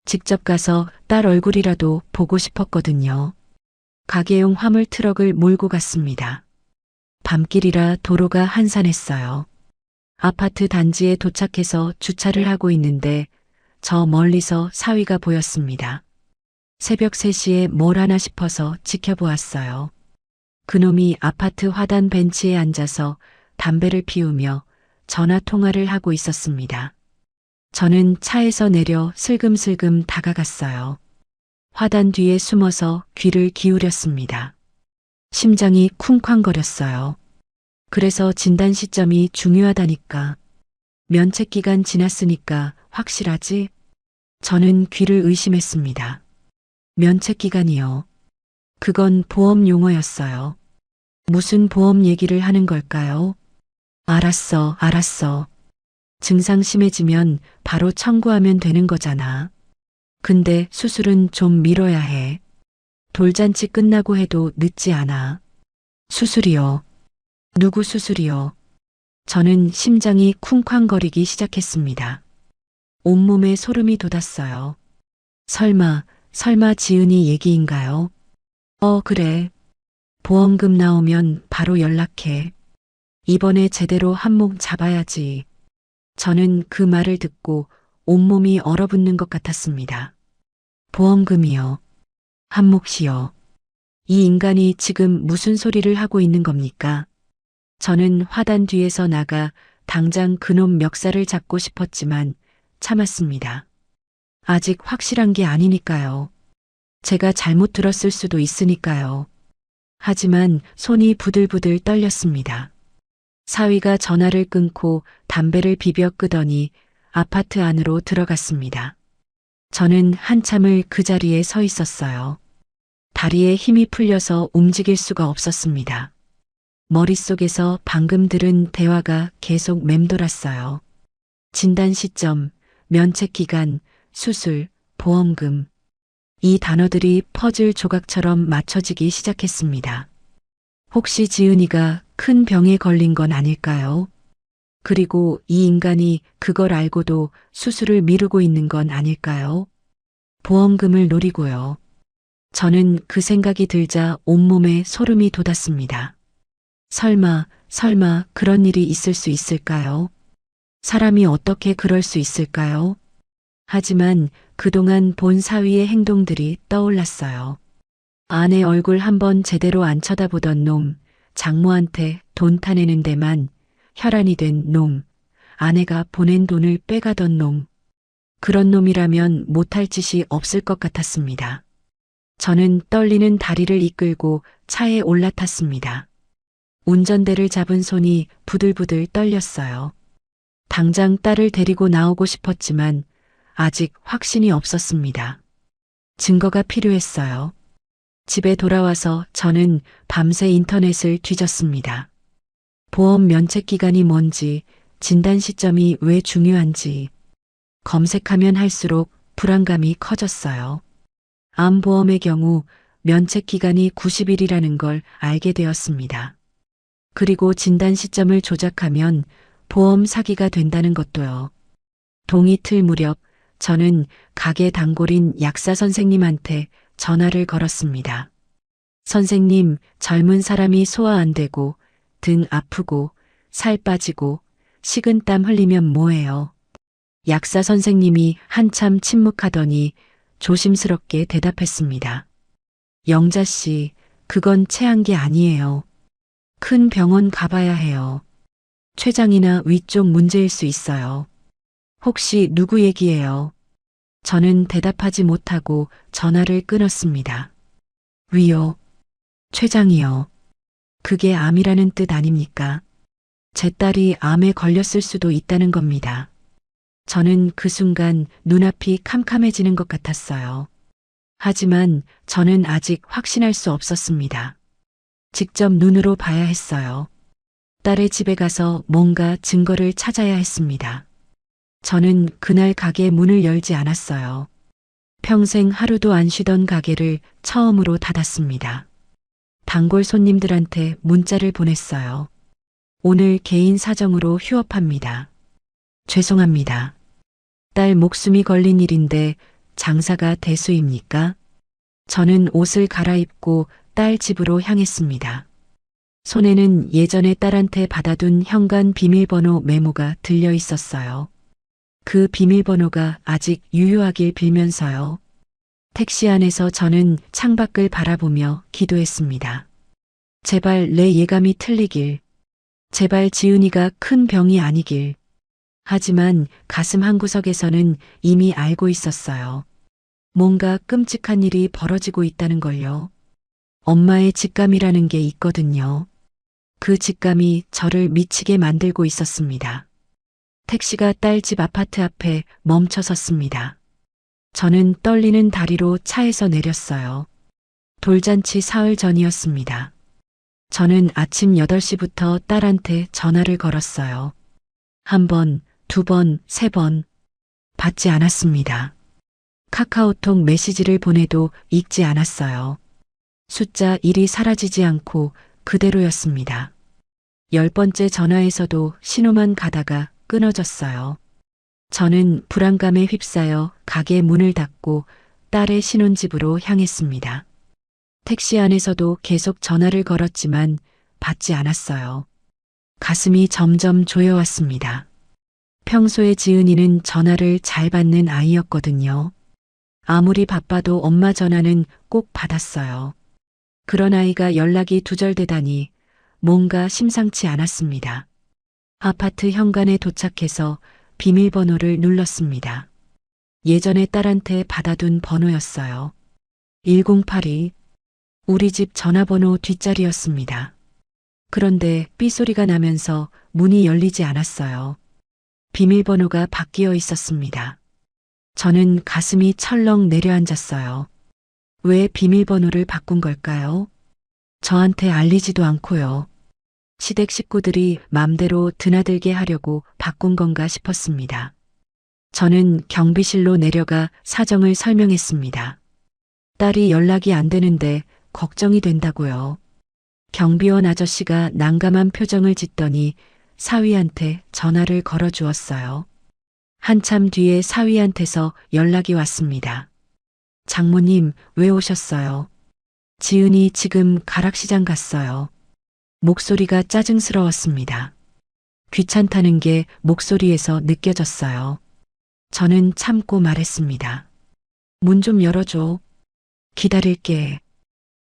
직접 가서 딸 얼굴이라도 보고 싶었거든요. 가게용 화물 트럭을 몰고 갔습니다. 밤길이라 도로가 한산했어요. 아파트 단지에 도착해서 주차를 하고 있는데 저 멀리서 사위가 보였습니다. 새벽 3시에 뭘 하나 싶어서 지켜보았어요. 그놈이 아파트 화단 벤치에 앉아서 담배를 피우며 전화 통화를 하고 있었습니다. 저는 차에서 내려 슬금슬금 다가갔어요. 화단 뒤에 숨어서 귀를 기울였습니다. 심장이 쿵쾅거렸어요. 그래서 진단 시점이 중요하다니까. 면책 기간 지났으니까 확실하지? 저는 귀를 의심했습니다. 면책 기간이요. 그건 보험 용어였어요. 무슨 보험 얘기를 하는 걸까요? 알았어. 증상 심해지면 바로 청구하면 되는 거잖아. 근데 수술은 좀 미뤄야 해. 돌잔치 끝나고 해도 늦지 않아. 수술이요. 누구 수술이요? 저는 심장이 쿵쾅거리기 시작했습니다. 온몸에 소름이 돋았어요. 설마 지은이 얘기인가요? 그래. 보험금 나오면 바로 연락해. 이번에 제대로 한몫 잡아야지. 저는 그 말을 듣고 온몸이 얼어붙는 것 같았습니다. 보험금이요. 한몫이요. 이 인간이 지금 무슨 소리를 하고 있는 겁니까? 저는 화단 뒤에서 나가 당장 그놈 멱살을 잡고 싶었지만 참았습니다. 아직 확실한 게 아니니까요. 제가 잘못 들었을 수도 있으니까요. 하지만 손이 부들부들 떨렸습니다. 사위가 전화를 끊고 담배를 비벼 끄더니 아파트 안으로 들어갔습니다. 저는 한참을 그 자리에 서 있었어요. 다리에 힘이 풀려서 움직일 수가 없었습니다. 머릿속에서 방금 들은 대화가 계속 맴돌았어요. 진단 시점, 면책 기간, 수술, 보험금. 이 단어들이 퍼즐 조각처럼 맞춰지기 시작했습니다. 혹시 지은이가 큰 병에 걸린 건 아닐까요? 그리고 이 인간이 그걸 알고도 수술을 미루고 있는 건 아닐까요? 보험금을 노리고요. 저는 그 생각이 들자 온몸에 소름이 돋았습니다. 설마 그런 일이 있을 수 있을까요? 사람이 어떻게 그럴 수 있을까요? 하지만 그동안 본 사위의 행동들이 떠올랐어요. 아내 얼굴 한번 제대로 안 쳐다보던 놈, 장모한테 돈 타내는 데만 혈안이 된 놈, 아내가 보낸 돈을 빼가던 놈. 그런 놈이라면 못할 짓이 없을 것 같았습니다. 저는 떨리는 다리를 이끌고 차에 올라탔습니다. 운전대를 잡은 손이 부들부들 떨렸어요. 당장 딸을 데리고 나오고 싶었지만 아직 확신이 없었습니다. 증거가 필요했어요. 집에 돌아와서 저는 밤새 인터넷을 뒤졌습니다. 보험 면책 기간이 뭔지, 진단 시점이 왜 중요한지 검색하면 할수록 불안감이 커졌어요. 암보험의 경우 면책 기간이 90일이라는 걸 알게 되었습니다. 그리고 진단 시점을 조작하면 보험 사기가 된다는 것도요. 동이틀 무렵 저는 가게 단골인 약사 선생님한테 전화를 걸었습니다. 선생님, 젊은 사람이 소화 안 되고 등 아프고 살 빠지고 식은땀 흘리면 뭐해요? 약사 선생님이 한참 침묵하더니 조심스럽게 대답했습니다. 영자 씨, 그건 체한 게 아니에요. 큰 병원 가봐야 해요. 췌장이나 위쪽 문제일 수 있어요. 혹시 누구 얘기예요? 저는 대답하지 못하고 전화를 끊었습니다. 위요. 췌장이요. 그게 암이라는 뜻 아닙니까? 제 딸이 암에 걸렸을 수도 있다는 겁니다. 저는 그 순간 눈앞이 캄캄해지는 것 같았어요. 하지만 저는 아직 확신할 수 없었습니다. 직접 눈으로 봐야 했어요. 딸의 집에 가서 뭔가 증거를 찾아야 했습니다. 저는 그날 가게 문을 열지 않았어요. 평생 하루도 안 쉬던 가게를 처음으로 닫았습니다. 단골 손님들한테 문자를 보냈어요. 오늘 개인 사정으로 휴업합니다. 죄송합니다. 딸 목숨이 걸린 일인데 장사가 대수입니까? 저는 옷을 갈아입고 딸 집으로 향했습니다. 손에는 예전에 딸한테 받아둔 현관 비밀번호 메모가 들려 있었어요. 그 비밀번호가 아직 유효하길 빌면서요. 택시 안에서 저는 창밖을 바라보며 기도했습니다. 제발 내 예감이 틀리길. 제발 지은이가 큰 병이 아니길. 하지만 가슴 한구석에서는 이미 알고 있었어요. 뭔가 끔찍한 일이 벌어지고 있다는 걸요. 엄마의 직감이라는 게 있거든요. 그 직감이 저를 미치게 만들고 있었습니다. 택시가 딸 집 아파트 앞에 멈춰 섰습니다. 저는 떨리는 다리로 차에서 내렸어요. 돌잔치 사흘 전이었습니다. 저는 아침 8시부터 딸한테 전화를 걸었어요. 한 번, 두 번, 세 번. 받지 않았습니다. 카카오톡 메시지를 보내도 읽지 않았어요. 숫자 1이 사라지지 않고 그대로였습니다. 10번째 전화에서도 신호만 가다가 끊어졌어요. 저는 불안감에 휩싸여 가게 문을 닫고 딸의 신혼집으로 향했습니다. 택시 안에서도 계속 전화를 걸었지만 받지 않았어요. 가슴이 점점 조여왔습니다. 평소에 지은이는 전화를 잘 받는 아이였거든요. 아무리 바빠도 엄마 전화는 꼭 받았어요. 그런 아이가 연락이 두절되다니 뭔가 심상치 않았습니다. 아파트 현관에 도착해서 비밀번호를 눌렀습니다. 예전에 딸한테 받아둔 번호였어요. 1082. 우리 집 전화번호 뒷자리였습니다. 그런데 삐소리가 나면서 문이 열리지 않았어요. 비밀번호가 바뀌어 있었습니다. 저는 가슴이 철렁 내려앉았어요. 왜 비밀번호를 바꾼 걸까요? 저한테 알리지도 않고요. 시댁 식구들이 맘대로 드나들게 하려고 바꾼 건가 싶었습니다. 저는 경비실로 내려가 사정을 설명했습니다. 딸이 연락이 안 되는데 걱정이 된다고요. 경비원 아저씨가 난감한 표정을 짓더니 사위한테 전화를 걸어 주었어요. 한참 뒤에 사위한테서 연락이 왔습니다. 장모님, 왜 오셨어요? 지은이 지금 가락시장 갔어요. 목소리가 짜증스러웠습니다. 귀찮다는 게 목소리에서 느껴졌어요. 저는 참고 말했습니다. 문 좀 열어줘. 기다릴게.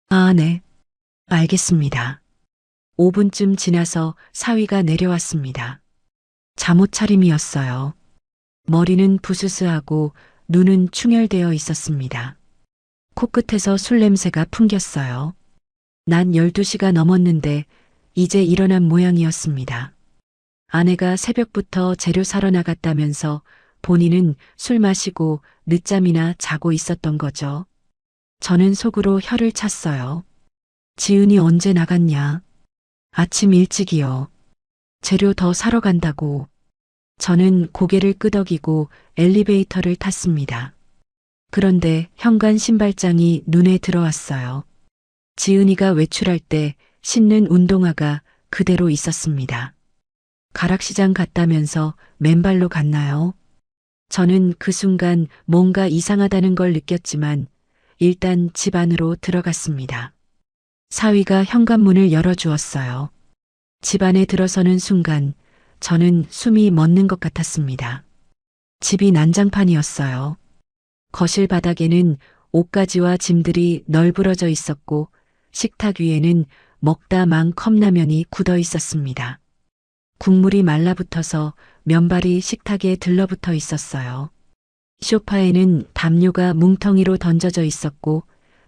아, 네. 알겠습니다. 5분쯤 지나서 사위가 내려왔습니다. 잠옷 차림이었어요. 머리는 부스스하고 눈은 충혈되어 있었습니다. 코끝에서 술 냄새가 풍겼어요. 낮 12시가 넘었는데 이제 일어난 모양이었습니다. 아내가 새벽부터 재료 사러 나갔다면서 본인은 술 마시고 늦잠이나 자고 있었던 거죠. 저는 속으로 혀를 찼어요. 지은이 언제 나갔냐? 아침 일찍이요. 재료 더 사러 간다고. 저는 고개를 끄덕이고 엘리베이터를 탔습니다. 그런데 현관 신발장이 눈에 들어왔어요. 지은이가 외출할 때 신는 운동화가 그대로 있었습니다. 가락시장 갔다면서 맨발로 갔나요? 저는 그 순간 뭔가 이상하다는 걸 느꼈지만 일단 집 안으로 들어갔습니다. 사위가 현관문을 열어주었어요. 집 안에 들어서는 순간 저는 숨이 멎는 것 같았습니다. 집이 난장판이었어요. 거실 바닥에는 옷가지와 짐들이 널브러져 있었고 식탁 위에는 먹다 망 컵라면이 굳어 있었습니다. 국물이 말라붙어서 면발이 식탁에 들러붙어 있었어요. 소파에는 담요가 뭉텅이로 던져져 있었고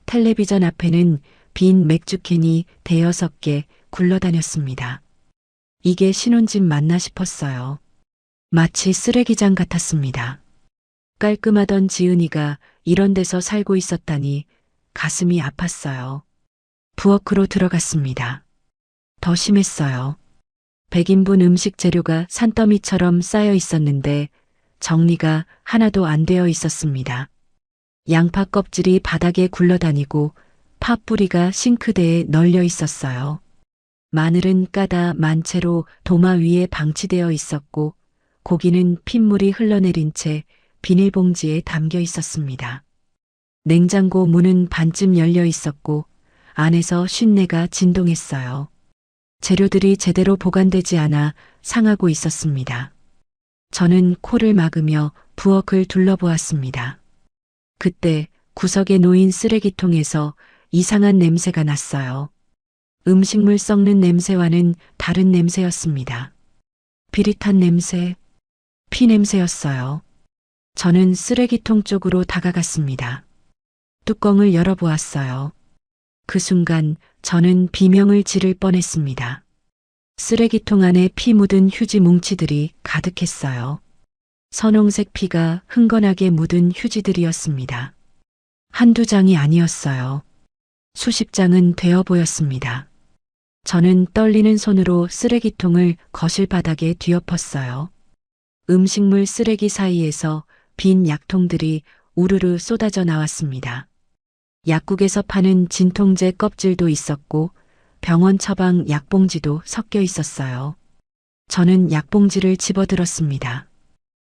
텔레비전 앞에는 빈 맥주캔이 대여섯 개 굴러다녔습니다. 이게 신혼집 맞나 싶었어요. 마치 쓰레기장 같았습니다. 깔끔하던 지은이가 이런 데서 살고 있었다니 가슴이 아팠어요. 부엌으로 들어갔습니다. 더 심했어요. 100인분 음식 재료가 산더미처럼 쌓여 있었는데 정리가 하나도 안 되어 있었습니다. 양파 껍질이 바닥에 굴러다니고 팥뿌리가 싱크대에 널려 있었어요. 마늘은 까다 만 채로 도마 위에 방치되어 있었고 고기는 핏물이 흘러내린 채 비닐봉지에 담겨 있었습니다. 냉장고 문은 반쯤 열려 있었고 안에서 쉰내가 진동했어요. 재료들이 제대로 보관되지 않아 상하고 있었습니다. 저는 코를 막으며 부엌을 둘러보았습니다. 그때 구석에 놓인 쓰레기통에서 이상한 냄새가 났어요. 음식물 썩는 냄새와는 다른 냄새였습니다. 비릿한 냄새, 피 냄새였어요. 저는 쓰레기통 쪽으로 다가갔습니다. 뚜껑을 열어보았어요. 그 순간 저는 비명을 지를 뻔했습니다. 쓰레기통 안에 피 묻은 휴지 뭉치들이 가득했어요. 선홍색 피가 흥건하게 묻은 휴지들이었습니다. 한두 장이 아니었어요. 수십 장은 되어 보였습니다. 저는 떨리는 손으로 쓰레기통을 거실 바닥에 뒤엎었어요. 음식물 쓰레기 사이에서 빈 약통들이 우르르 쏟아져 나왔습니다. 약국에서 파는 진통제 껍질도 있었고 병원 처방 약봉지도 섞여 있었어요. 저는 약봉지를 집어들었습니다.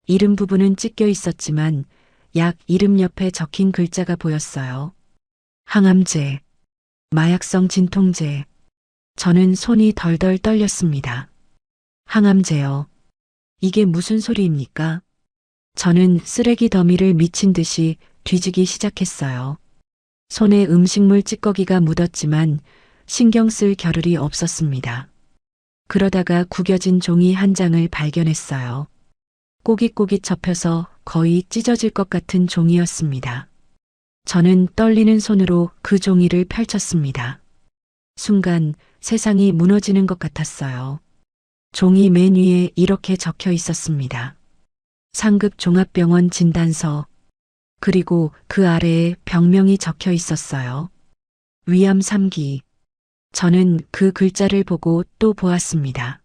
이름 부분은 찢겨 있었지만 약 이름 옆에 적힌 글자가 보였어요. 항암제, 마약성 진통제. 저는 손이 덜덜 떨렸습니다. 항암제요. 이게 무슨 소리입니까? 저는 쓰레기 더미를 미친 듯이 뒤지기 시작했어요. 손에 음식물 찌꺼기가 묻었지만 신경 쓸 겨를이 없었습니다. 그러다가 구겨진 종이 한 장을 발견했어요. 꼬깃꼬깃 접혀서 거의 찢어질 것 같은 종이였습니다. 저는 떨리는 손으로 그 종이를 펼쳤습니다. 순간 세상이 무너지는 것 같았어요. 종이 맨 위에 이렇게 적혀 있었습니다. 상급 종합병원 진단서. 그리고 그 아래에 병명이 적혀 있었어요. 위암 3기. 저는 그 글자를 보고 또 보았습니다.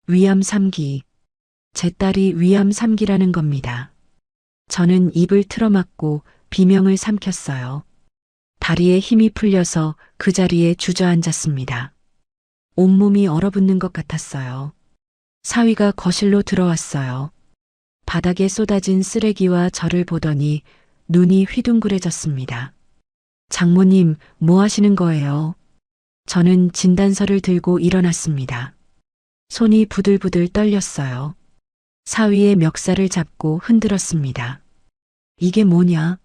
위암 3기. 제 딸이 위암 3기라는 겁니다. 저는 입을 틀어막고 비명을 삼켰어요. 다리에 힘이 풀려서 그 자리에 주저앉았습니다. 온몸이 얼어붙는 것 같았어요. 사위가 거실로 들어왔어요. 바닥에 쏟아진 쓰레기와 저를 보더니 눈이 휘둥그레졌습니다. 장모님, 뭐 하시는 거예요? 저는 진단서를 들고 일어났습니다. 손이 부들부들 떨렸어요. 사위의 멱살을 잡고 흔들었습니다. 이게 뭐냐?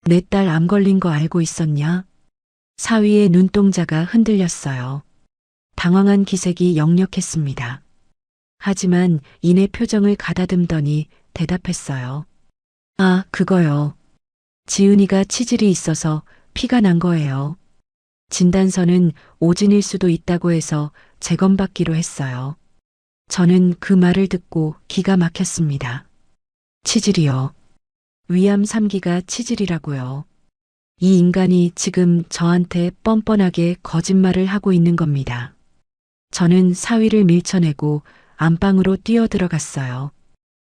내 딸 암 걸린 거 알고 있었냐? 사위의 눈동자가 흔들렸어요. 당황한 기색이 역력했습니다. 하지만 이내 표정을 가다듬더니 대답했어요. 아, 그거요. 지은이가 치질이 있어서 피가 난 거예요. 진단서는 오진일 수도 있다고 해서 재검받기로 했어요. 저는 그 말을 듣고 기가 막혔습니다. 치질이요. 위암 3기가 치질이라고요. 이 인간이 지금 저한테 뻔뻔하게 거짓말을 하고 있는 겁니다. 저는 사위를 밀쳐내고 안방으로 뛰어들어갔어요.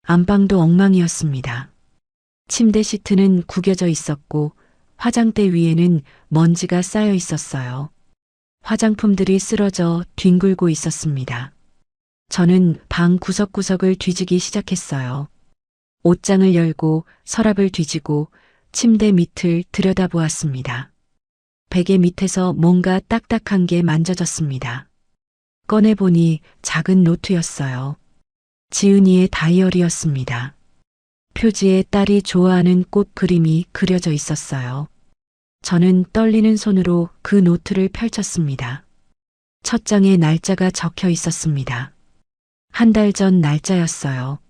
안방도 엉망이었습니다. 침대 시트는 구겨져 있었고 화장대 위에는 먼지가 쌓여 있었어요. 화장품들이 쓰러져 뒹굴고 있었습니다. 저는 방 구석구석을 뒤지기 시작했어요. 옷장을 열고 서랍을 뒤지고 침대 밑을 들여다보았습니다. 베개 밑에서 뭔가 딱딱한 게 만져졌습니다. 꺼내보니 작은 노트였어요. 지은이의 다이어리였습니다. 표지에 딸이 좋아하는 꽃 그림이 그려져 있었어요. 저는 떨리는 손으로 그 노트를 펼쳤습니다. 첫 장에 날짜가 적혀 있었습니다. 한 달 전 날짜였어요.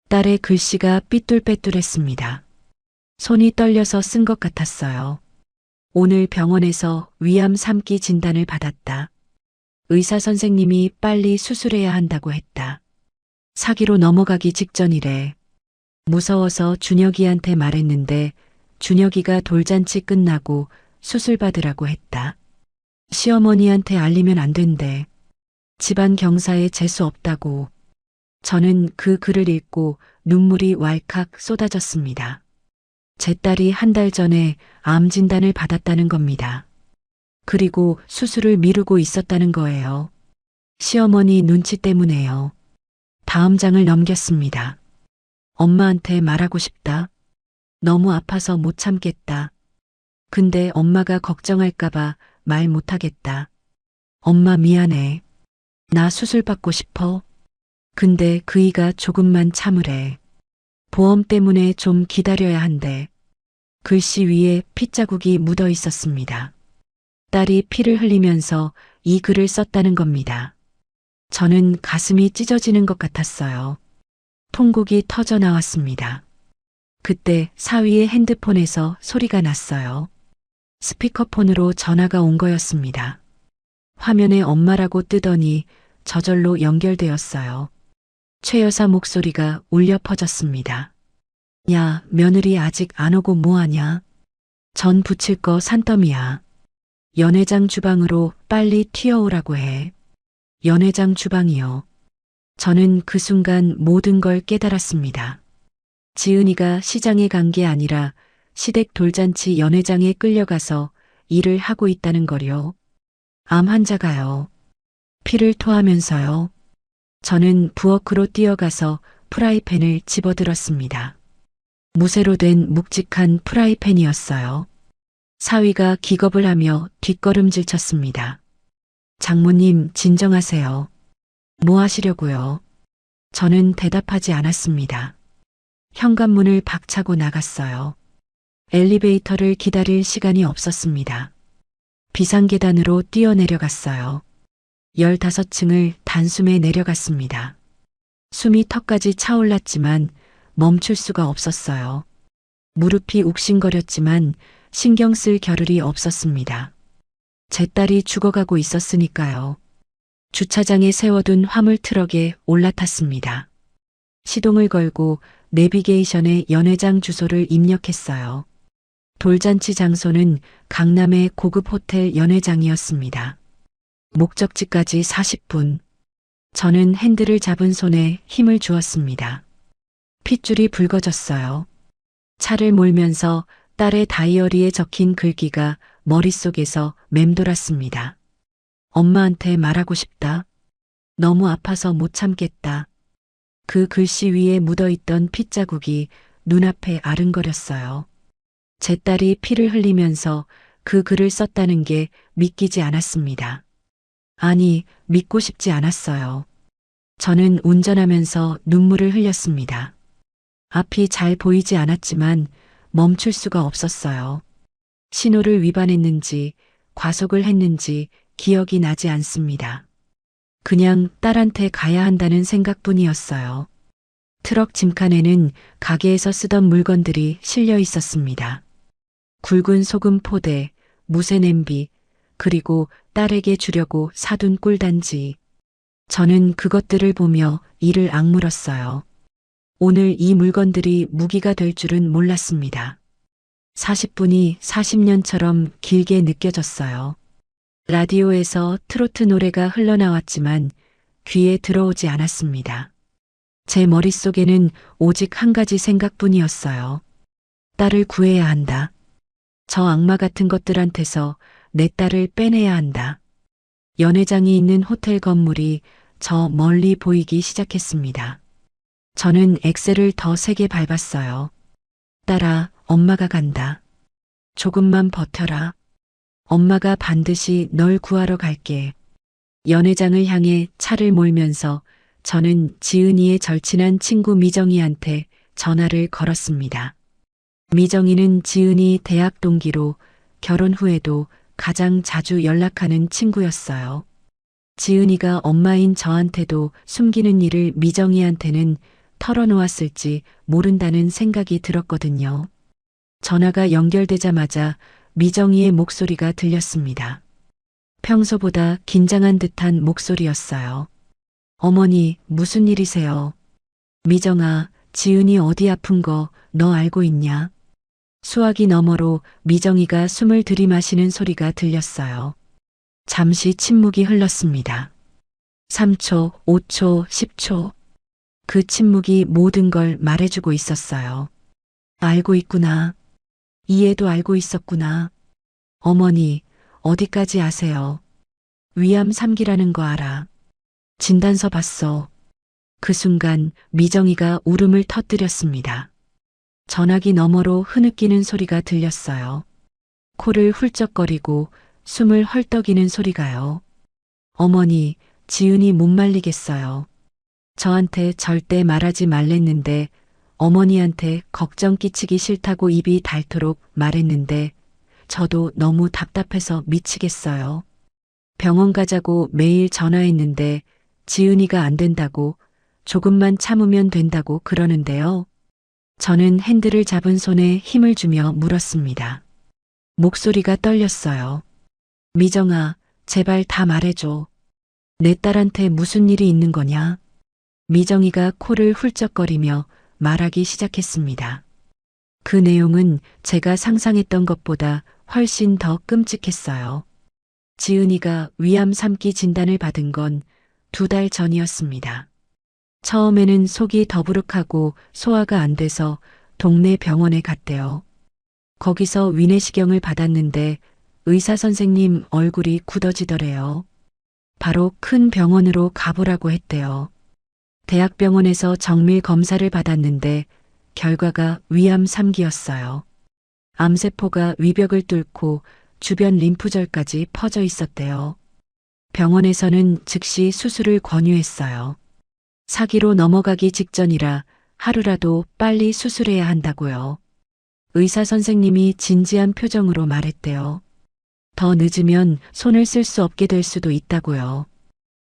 딸의 글씨가 삐뚤빼뚤했습니다. 손이 떨려서 쓴 것 같았어요. 오늘 병원에서 위암 3기 진단을 받았다. 의사 선생님이 빨리 수술해야 한다고 했다. 사기로 넘어가기 직전이래. 무서워서 준혁이한테 말했는데 준혁이가 돌잔치 끝나고 수술 받으라고 했다. 시어머니한테 알리면 안 된대. 집안 경사에 재수 없다고. 저는 그 글을 읽고 눈물이 왈칵 쏟아졌습니다. 제 딸이 한 달 전에 암 진단을 받았다는 겁니다. 그리고 수술을 미루고 있었다는 거예요. 시어머니 눈치 때문에요. 다음 장을 넘겼습니다. 엄마한테 말하고 싶다. 너무 아파서 못 참겠다. 근데 엄마가 걱정할까봐 말 못하겠다. 엄마 미안해. 나 수술 받고 싶어. 근데 그이가 조금만 참으래. 보험 때문에 좀 기다려야 한대. 글씨 위에 핏자국이 묻어 있었습니다. 딸이 피를 흘리면서 이 글을 썼다는 겁니다. 저는 가슴이 찢어지는 것 같았어요. 통곡이 터져 나왔습니다. 그때 사위의 핸드폰에서 소리가 났어요. 스피커폰으로 전화가 온 거였습니다. 화면에 엄마라고 뜨더니 저절로 연결되었어요. 최 여사 목소리가 울려 퍼졌습니다. 야, 며느리 아직 안 오고 뭐하냐? 전 부칠 거 산더미야. 연회장 주방으로 빨리 튀어오라고 해. 연회장 주방이요. 저는 그 순간 모든 걸 깨달았습니다. 지은이가 시장에 간 게 아니라 시댁 돌잔치 연회장에 끌려가서 일을 하고 있다는 거요. 암 환자가요. 피를 토하면서요. 저는 부엌으로 뛰어가서 프라이팬을 집어들었습니다. 무쇠로 된 묵직한 프라이팬이었어요. 사위가 기겁을 하며 뒷걸음질 쳤습니다. 장모님, 진정하세요. 뭐 하시려고요? 저는 대답하지 않았습니다. 현관문을 박차고 나갔어요. 엘리베이터를 기다릴 시간이 없었습니다. 비상계단으로 뛰어내려갔어요. 15층을 단숨에 내려갔습니다. 숨이 턱까지 차올랐지만 멈출 수가 없었어요. 무릎이 욱신거렸지만 신경 쓸 겨를이 없었습니다. 제 딸이 죽어가고 있었으니까요. 주차장에 세워둔 화물 트럭에 올라탔습니다. 시동을 걸고 내비게이션에 연회장 주소를 입력했어요. 돌잔치 장소는 강남의 고급 호텔 연회장이었습니다. 목적지까지 40분. 저는 핸들을 잡은 손에 힘을 주었습니다. 핏줄이 붉어졌어요. 차를 몰면서 딸의 다이어리에 적힌 글귀가 머릿속에서 맴돌았습니다. 엄마한테 말하고 싶다. 너무 아파서 못 참겠다. 그 글씨 위에 묻어있던 핏자국이 눈앞에 아른거렸어요. 제 딸이 피를 흘리면서 그 글을 썼다는 게 믿기지 않았습니다. 아니, 믿고 싶지 않았어요. 저는 운전하면서 눈물을 흘렸습니다. 앞이 잘 보이지 않았지만 멈출 수가 없었어요. 신호를 위반했는지 과속을 했는지 기억이 나지 않습니다. 그냥 딸한테 가야 한다는 생각뿐이었어요. 트럭 짐칸에는 가게에서 쓰던 물건들이 실려 있었습니다. 굵은 소금 포대, 무쇠 냄비, 그리고 딸에게 주려고 사둔 꿀단지. 저는 그것들을 보며 이를 악물었어요. 오늘 이 물건들이 무기가 될 줄은 몰랐습니다. 40분이 40년처럼 길게 느껴졌어요. 라디오에서 트로트 노래가 흘러나왔지만 귀에 들어오지 않았습니다. 제 머릿속에는 오직 한 가지 생각뿐이었어요. 딸을 구해야 한다. 저 악마 같은 것들한테서 내 딸을 빼내야 한다. 연회장이 있는 호텔 건물이 저 멀리 보이기 시작했습니다. 저는 엑셀을 더 세게 밟았어요. 딸아, 엄마가 간다. 조금만 버텨라. 엄마가 반드시 널 구하러 갈게. 연회장을 향해 차를 몰면서 저는 지은이의 절친한 친구 미정이한테 전화를 걸었습니다. 미정이는 지은이 대학 동기로 결혼 후에도 가장 자주 연락하는 친구였어요. 지은이가 엄마인 저한테도 숨기는 일을 미정이한테는 털어놓았을지 모른다는 생각이 들었거든요. 전화가 연결되자마자 미정이의 목소리가 들렸습니다. 평소보다 긴장한 듯한 목소리였어요. 어머니, 무슨 일이세요? 미정아, 지은이 어디 아픈 거 너 알고 있냐? 수화기 너머로 미정이가 숨을 들이마시는 소리가 들렸어요. 잠시 침묵이 흘렀습니다. 3초, 5초, 10초. 그 침묵이 모든 걸 말해주고 있었어요. 알고 있구나. 이해도 알고 있었구나. 어머니, 어디까지 아세요? 위암 3기라는 거 알아. 진단서 봤어. 그 순간 미정이가 울음을 터뜨렸습니다. 전화기 너머로 흐느끼는 소리가 들렸어요. 코를 훌쩍거리고 숨을 헐떡이는 소리가요. 어머니, 지은이 못 말리겠어요. 저한테 절대 말하지 말랬는데 어머니한테 걱정 끼치기 싫다고 입이 닳도록 말했는데 저도 너무 답답해서 미치겠어요. 병원 가자고 매일 전화했는데 지은이가 안 된다고 조금만 참으면 된다고 그러는데요. 저는 핸들을 잡은 손에 힘을 주며 물었습니다. 목소리가 떨렸어요. 미정아, 제발 다 말해줘. 내 딸한테 무슨 일이 있는 거냐? 미정이가 코를 훌쩍거리며 말하기 시작했습니다. 그 내용은 제가 상상했던 것보다 훨씬 더 끔찍했어요. 지은이가 위암 3기 진단을 받은 건 2달 전이었습니다. 처음에는 속이 더부룩하고 소화가 안 돼서 동네 병원에 갔대요. 거기서 위내시경을 받았는데 의사 선생님 얼굴이 굳어지더래요. 바로 큰 병원으로 가보라고 했대요. 대학병원에서 정밀 검사를 받았는데 결과가 위암 3기였어요. 암세포가 위벽을 뚫고 주변 림프절까지 퍼져 있었대요. 병원에서는 즉시 수술을 권유했어요. 4기로 넘어가기 직전이라 하루라도 빨리 수술해야 한다고요. 의사 선생님이 진지한 표정으로 말했대요. 더 늦으면 손을 쓸 수 없게 될 수도 있다고요.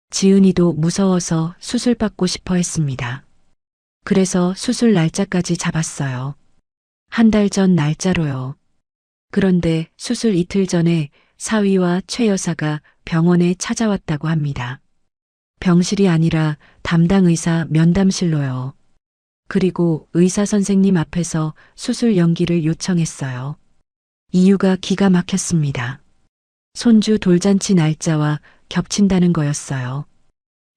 지은이도 무서워서 수술 받고 싶어 했습니다. 그래서 수술 날짜까지 잡았어요. 1달 전 날짜로요. 그런데 수술 이틀 전에 사위와 최 여사가 병원에 찾아왔다고 합니다. 병실이 아니라 담당 의사 면담실로요. 그리고 의사 선생님 앞에서 수술 연기를 요청했어요. 이유가 기가 막혔습니다. 손주 돌잔치 날짜와 겹친다는 거였어요.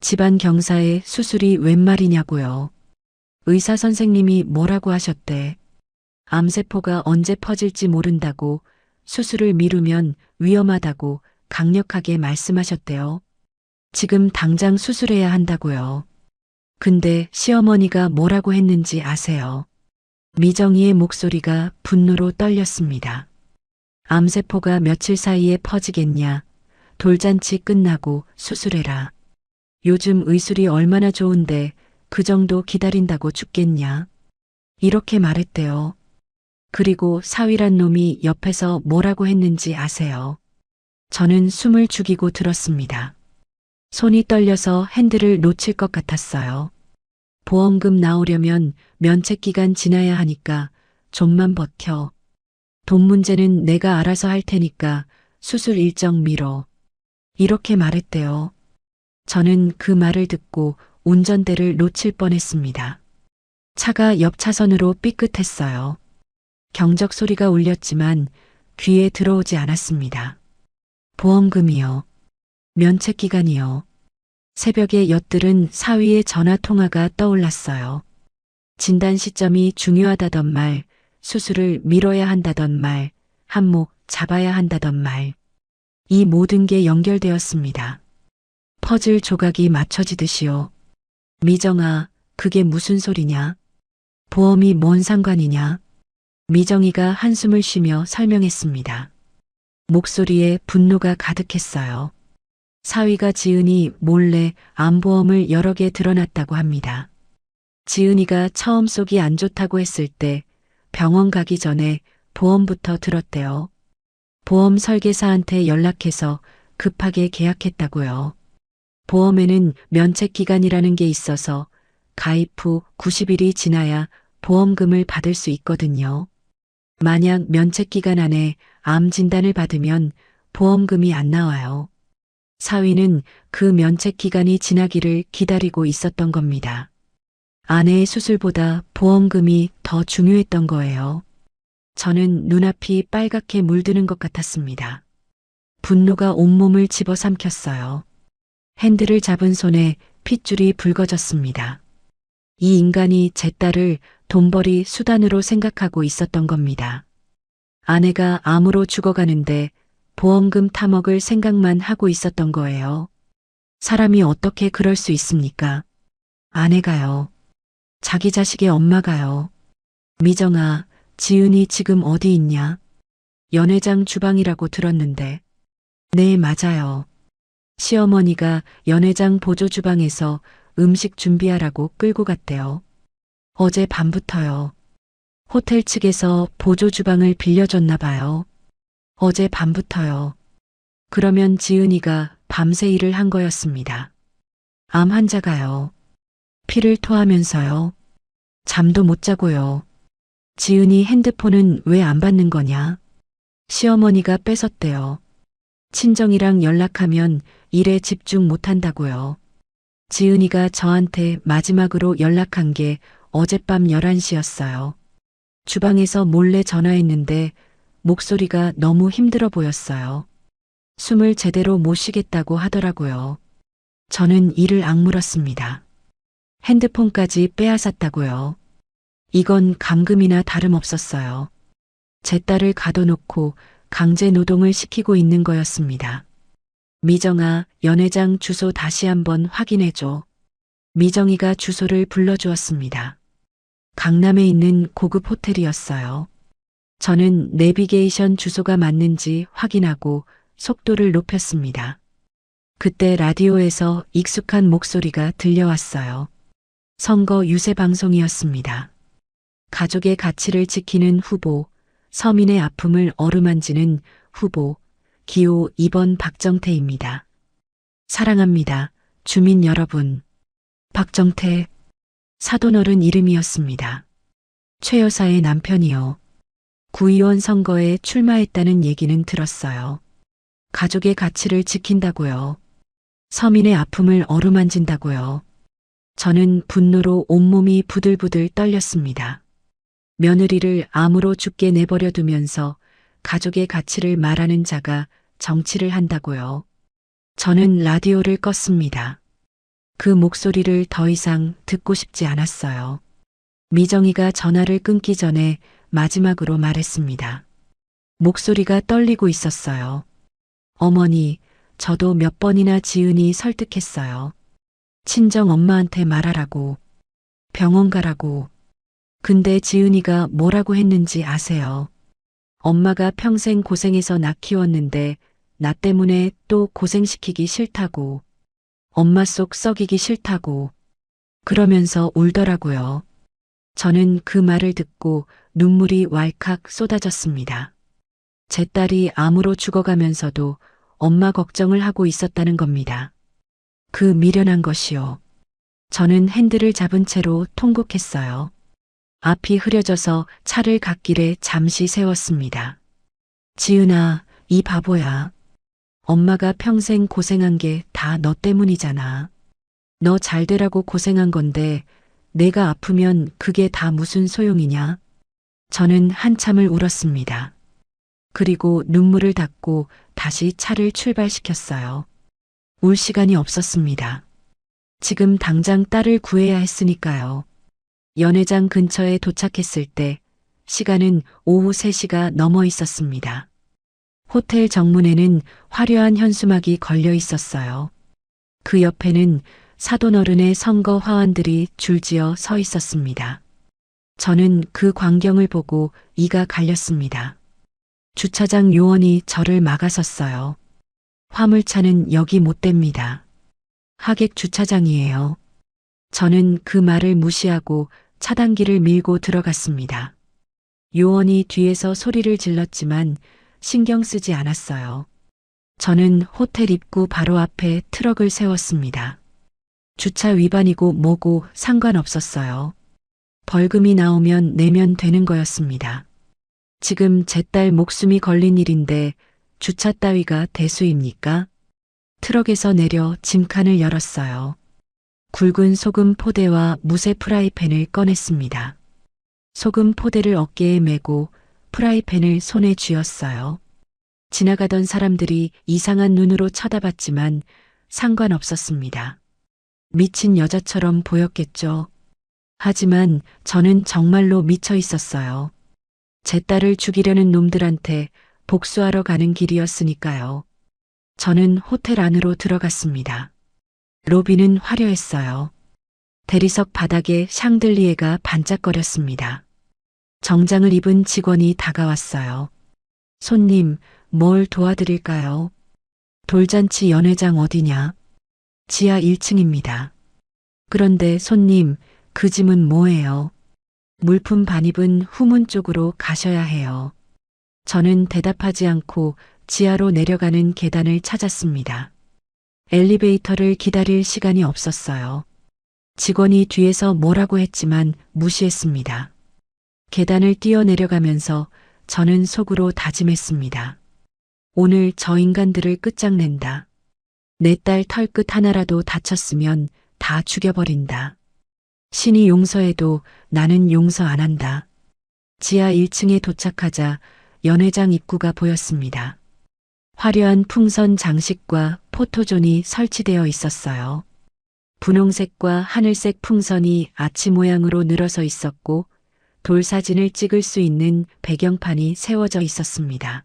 집안 경사에 수술이 웬 말이냐고요. 의사 선생님이 뭐라고 하셨대. 암세포가 언제 퍼질지 모른다고, 수술을 미루면 위험하다고 강력하게 말씀하셨대요. 지금 당장 수술해야 한다고요. 근데 시어머니가 뭐라고 했는지 아세요? 미정이의 목소리가 분노로 떨렸습니다. 암세포가 며칠 사이에 퍼지겠냐. 돌잔치 끝나고 수술해라. 요즘 의술이 얼마나 좋은데 그 정도 기다린다고 죽겠냐. 이렇게 말했대요. 그리고 사위란 놈이 옆에서 뭐라고 했는지 아세요? 저는 숨을 죽이고 들었습니다. 손이 떨려서 핸들을 놓칠 것 같았어요. 보험금 나오려면 면책 기간 지나야 하니까 좀만 버텨. 돈 문제는 내가 알아서 할 테니까 수술 일정 미뤄. 이렇게 말했대요. 저는 그 말을 듣고 운전대를 놓칠 뻔했습니다. 차가 옆 차선으로 삐끗했어요. 경적 소리가 울렸지만 귀에 들어오지 않았습니다. 보험금이요. 면책 기간이요. 새벽에 엿들은 사위의 전화 통화가 떠올랐어요. 진단 시점이 중요하다던 말, 수술을 미뤄야 한다던 말, 한몫 잡아야 한다던 말. 이 모든 게 연결되었습니다. 퍼즐 조각이 맞춰지듯이요. 미정아, 그게 무슨 소리냐? 보험이 뭔 상관이냐? 미정이가 한숨을 쉬며 설명했습니다. 목소리에 분노가 가득했어요. 사위가 지은이 몰래 암보험을 여러 개 들어놨다고 합니다. 지은이가 처음 속이 안 좋다고 했을 때 병원 가기 전에 보험부터 들었대요. 보험 설계사한테 연락해서 급하게 계약했다고요. 보험에는 면책 기간이라는 게 있어서 가입 후 90일이 지나야 보험금을 받을 수 있거든요. 만약 면책 기간 안에 암 진단을 받으면 보험금이 안 나와요. 사위는 그 면책 기간이 지나기를 기다리고 있었던 겁니다. 아내의 수술보다 보험금이 더 중요했던 거예요. 저는 눈앞이 빨갛게 물드는 것 같았습니다. 분노가 온몸을 집어삼켰어요. 핸들을 잡은 손에 핏줄이 붉어졌습니다. 이 인간이 제 딸을 돈벌이 수단으로 생각하고 있었던 겁니다. 아내가 암으로 죽어가는데 보험금 타먹을 생각만 하고 있었던 거예요. 사람이 어떻게 그럴 수 있습니까? 아내가요. 자기 자식의 엄마가요. 미정아, 지은이 지금 어디 있냐? 연회장 주방이라고 들었는데. 네, 맞아요. 시어머니가 연회장 보조 주방에서 음식 준비하라고 끌고 갔대요. 어제 밤부터요. 호텔 측에서 보조 주방을 빌려줬나 봐요. 어제 밤부터요. 그러면 지은이가 밤새 일을 한 거였습니다. 암 환자가요. 피를 토하면서요. 잠도 못 자고요. 지은이 핸드폰은 왜 안 받는 거냐? 시어머니가 뺏었대요. 친정이랑 연락하면 일에 집중 못 한다고요. 지은이가 저한테 마지막으로 연락한 게 어젯밤 11시였어요. 주방에서 몰래 전화했는데 목소리가 너무 힘들어 보였어요. 숨을 제대로 못 쉬겠다고 하더라고요. 저는 이를 악물었습니다. 핸드폰까지 빼앗았다고요. 이건 감금이나 다름없었어요. 제 딸을 가둬놓고 강제 노동을 시키고 있는 거였습니다. 미정아, 연회장 주소 다시 한번 확인해줘. 미정이가 주소를 불러주었습니다. 강남에 있는 고급 호텔이었어요. 저는 내비게이션 주소가 맞는지 확인하고 속도를 높였습니다. 그때 라디오에서 익숙한 목소리가 들려왔어요. 선거 유세 방송이었습니다. 가족의 가치를 지키는 후보, 서민의 아픔을 어루만지는 후보, 기호 2번 박정태입니다. 사랑합니다. 주민 여러분. 박정태, 사돈어른 이름이었습니다. 최 여사의 남편이요. 구의원 선거에 출마했다는 얘기는 들었어요. 가족의 가치를 지킨다고요. 서민의 아픔을 어루만진다고요. 저는 분노로 온몸이 부들부들 떨렸습니다. 며느리를 암으로 죽게 내버려 두면서 가족의 가치를 말하는 자가 정치를 한다고요. 저는 라디오를 껐습니다. 그 목소리를 더 이상 듣고 싶지 않았어요. 미정이가 전화를 끊기 전에 마지막으로 말했습니다. 목소리가 떨리고 있었어요. 어머니, 저도 몇 번이나 지은이 설득했어요. 친정 엄마한테 말하라고, 병원 가라고. 근데 지은이가 뭐라고 했는지 아세요? 엄마가 평생 고생해서 나 키웠는데 나 때문에 또 고생시키기 싫다고, 엄마 속 썩이기 싫다고, 그러면서 울더라고요. 저는 그 말을 듣고 눈물이 왈칵 쏟아졌습니다. 제 딸이 암으로 죽어가면서도 엄마 걱정을 하고 있었다는 겁니다. 그 미련한 것이요. 저는 핸들을 잡은 채로 통곡했어요. 앞이 흐려져서 차를 갓길에 잠시 세웠습니다. 지은아, 이 바보야. 엄마가 평생 고생한 게 다 너 때문이잖아. 너 잘 되라고 고생한 건데 내가 아프면 그게 다 무슨 소용이냐? 저는 한참을 울었습니다. 그리고 눈물을 닦고 다시 차를 출발시켰어요. 울 시간이 없었습니다. 지금 당장 딸을 구해야 했으니까요. 연회장 근처에 도착했을 때 시간은 오후 3시가 넘어 있었습니다. 호텔 정문에는 화려한 현수막이 걸려 있었어요. 그 옆에는 사돈어른의 선거 화환들이 줄지어 서 있었습니다. 저는 그 광경을 보고 이가 갈렸습니다. 주차장 요원이 저를 막아섰어요. 화물차는 여기 못 댑니다. 하객 주차장이에요. 저는 그 말을 무시하고 차단기를 밀고 들어갔습니다. 요원이 뒤에서 소리를 질렀지만 신경 쓰지 않았어요. 저는 호텔 입구 바로 앞에 트럭을 세웠습니다. 주차 위반이고 뭐고 상관없었어요. 벌금이 나오면 내면 되는 거였습니다. 지금 제 딸 목숨이 걸린 일인데 주차 따위가 대수입니까? 트럭에서 내려 짐칸을 열었어요. 굵은 소금 포대와 무쇠 프라이팬을 꺼냈습니다. 소금 포대를 어깨에 메고 프라이팬을 손에 쥐었어요. 지나가던 사람들이 이상한 눈으로 쳐다봤지만 상관없었습니다. 미친 여자처럼 보였겠죠. 하지만 저는 정말로 미쳐 있었어요. 제 딸을 죽이려는 놈들한테 복수하러 가는 길이었으니까요. 저는 호텔 안으로 들어갔습니다. 로비는 화려했어요. 대리석 바닥에 샹들리에가 반짝거렸습니다. 정장을 입은 직원이 다가왔어요. 손님, 뭘 도와드릴까요? 돌잔치 연회장 어디냐? 지하 1층입니다. 그런데 손님, 그 짐은 뭐예요? 물품 반입은 후문 쪽으로 가셔야 해요. 저는 대답하지 않고 지하로 내려가는 계단을 찾았습니다. 엘리베이터를 기다릴 시간이 없었어요. 직원이 뒤에서 뭐라고 했지만 무시했습니다. 계단을 뛰어내려가면서 저는 속으로 다짐했습니다. 오늘 저 인간들을 끝장낸다. 내 딸 털끝 하나라도 다쳤으면 다 죽여버린다. 신이 용서해도 나는 용서 안 한다. 지하 1층에 도착하자 연회장 입구가 보였습니다. 화려한 풍선 장식과 포토존이 설치되어 있었어요. 분홍색과 하늘색 풍선이 아치 모양으로 늘어서 있었고 돌사진을 찍을 수 있는 배경판이 세워져 있었습니다.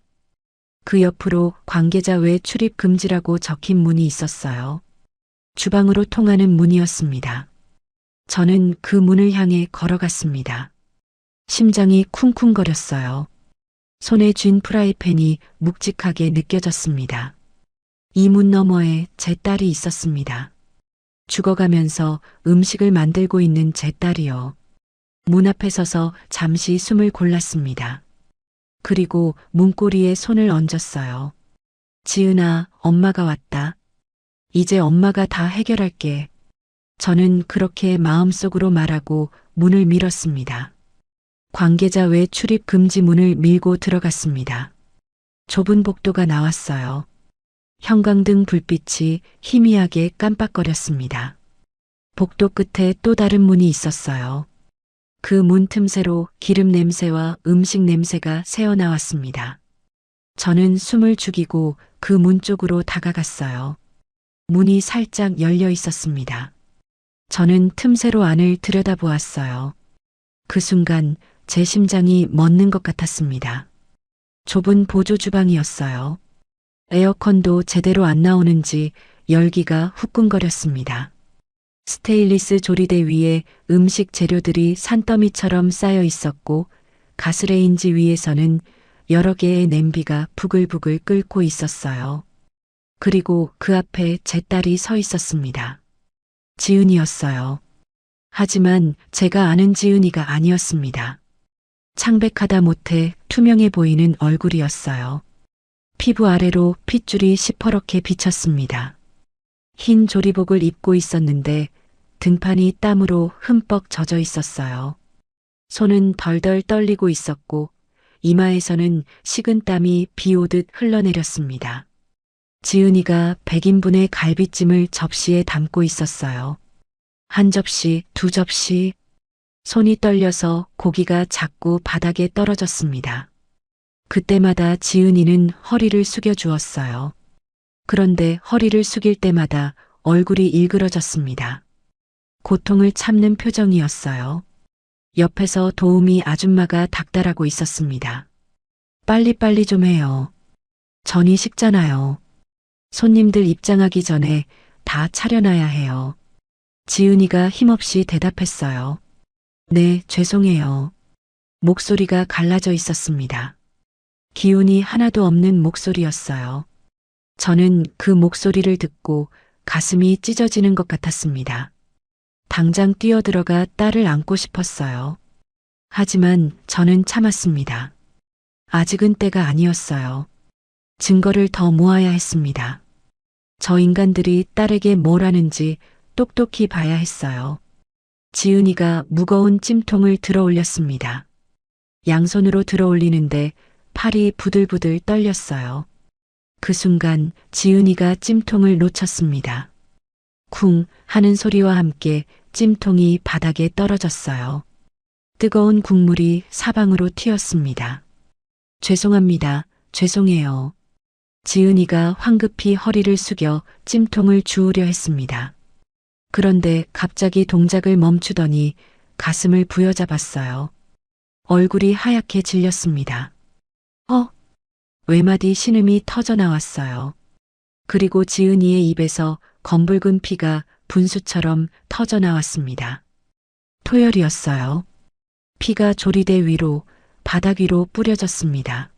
그 옆으로 관계자 외 출입 금지라고 적힌 문이 있었어요. 주방으로 통하는 문이었습니다. 저는 그 문을 향해 걸어갔습니다. 심장이 쿵쿵거렸어요. 손에 쥔 프라이팬이 묵직하게 느껴졌습니다. 이 문 너머에 제 딸이 있었습니다. 죽어가면서 음식을 만들고 있는 제 딸이요. 문 앞에 서서 잠시 숨을 골랐습니다. 그리고 문고리에 손을 얹었어요. 지은아, 엄마가 왔다. 이제 엄마가 다 해결할게. 저는 그렇게 마음속으로 말하고 문을 밀었습니다. 관계자 외 출입 금지 문을 밀고 들어갔습니다. 좁은 복도가 나왔어요. 형광등 불빛이 희미하게 깜빡거렸습니다. 복도 끝에 또 다른 문이 있었어요. 그 문 틈새로 기름 냄새와 음식 냄새가 새어나왔습니다. 저는 숨을 죽이고 그 문 쪽으로 다가갔어요. 문이 살짝 열려 있었습니다. 저는 틈새로 안을 들여다보았어요. 그 순간 제 심장이 멎는 것 같았습니다. 좁은 보조 주방이었어요. 에어컨도 제대로 안 나오는지 열기가 후끈거렸습니다. 스테인리스 조리대 위에 음식 재료들이 산더미처럼 쌓여 있었고 가스레인지 위에서는 여러 개의 냄비가 부글부글 끓고 있었어요. 그리고 그 앞에 제 딸이 서 있었습니다. 지은이었어요. 하지만 제가 아는 지은이가 아니었습니다. 창백하다 못해 투명해 보이는 얼굴이었어요. 피부 아래로 핏줄이 시퍼렇게 비쳤습니다. 흰 조리복을 입고 있었는데 등판이 땀으로 흠뻑 젖어 있었어요. 손은 덜덜 떨리고 있었고 이마에서는 식은 땀이 비 오듯 흘러내렸습니다. 지은이가 100인분의 갈비찜을 접시에 담고 있었어요. 한 접시, 두 접시. 손이 떨려서 고기가 자꾸 바닥에 떨어졌습니다. 그때마다 지은이는 허리를 숙여 주었어요. 그런데 허리를 숙일 때마다 얼굴이 일그러졌습니다. 고통을 참는 표정이었어요. 옆에서 도우미 아줌마가 닥달하고 있었습니다. 빨리빨리 좀 해요. 전이 식잖아요. 손님들 입장하기 전에 다 차려놔야 해요. 지은이가 힘없이 대답했어요. 네, 죄송해요. 목소리가 갈라져 있었습니다. 기운이 하나도 없는 목소리였어요. 저는 그 목소리를 듣고 가슴이 찢어지는 것 같았습니다. 당장 뛰어들어가 딸을 안고 싶었어요. 하지만 저는 참았습니다. 아직은 때가 아니었어요. 증거를 더 모아야 했습니다. 저 인간들이 딸에게 뭘 하는지 똑똑히 봐야 했어요. 지은이가 무거운 찜통을 들어 올렸습니다. 양손으로 들어 올리는데 팔이 부들부들 떨렸어요. 그 순간 지은이가 찜통을 놓쳤습니다. 쿵 하는 소리와 함께 찜통이 바닥에 떨어졌어요. 뜨거운 국물이 사방으로 튀었습니다. 죄송합니다. 죄송해요. 지은이가 황급히 허리를 숙여 찜통을 주우려 했습니다. 그런데 갑자기 동작을 멈추더니 가슴을 부여잡았어요. 얼굴이 하얗게 질렸습니다. 외마디 신음이 터져 나왔어요. 그리고 지은이의 입에서 검붉은 피가 분수처럼 터져 나왔습니다. 토열이었어요. 피가 조리대 위로, 바닥 위로 뿌려졌습니다.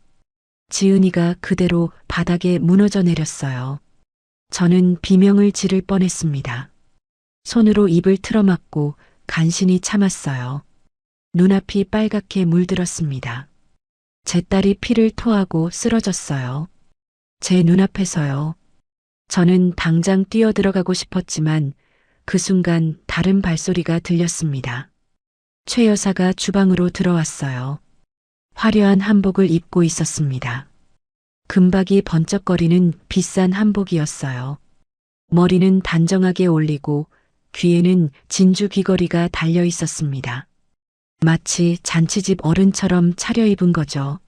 지은이가 그대로 바닥에 무너져 내렸어요. 저는 비명을 지를 뻔했습니다. 손으로 입을 틀어막고 간신히 참았어요. 눈앞이 빨갛게 물들었습니다. 제 딸이 피를 토하고 쓰러졌어요. 제 눈앞에서요. 저는 당장 뛰어들어가고 싶었지만 그 순간 다른 발소리가 들렸습니다. 최 여사가 주방으로 들어왔어요. 화려한 한복을 입고 있었습니다. 금박이 번쩍거리는 비싼 한복이었어요. 머리는 단정하게 올리고 귀에는 진주 귀걸이가 달려 있었습니다. 마치 잔치집 어른처럼 차려입은 거죠.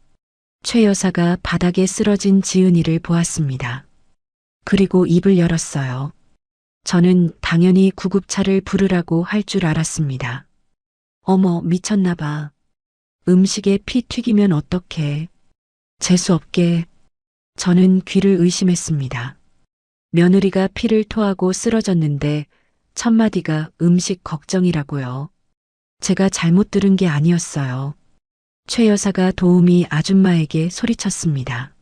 최 여사가 바닥에 쓰러진 지은이를 보았습니다. 그리고 입을 열었어요. 저는 당연히 구급차를 부르라고 할 줄 알았습니다. 어머, 미쳤나 봐. 음식에 피 튀기면 어떡해. 재수없게. 저는 귀를 의심했습니다. 며느리가 피를 토하고 쓰러졌는데 첫마디가 음식 걱정이라고요. 제가 잘못 들은 게 아니었어요. 최 여사가 도우미 아줌마에게 소리쳤습니다.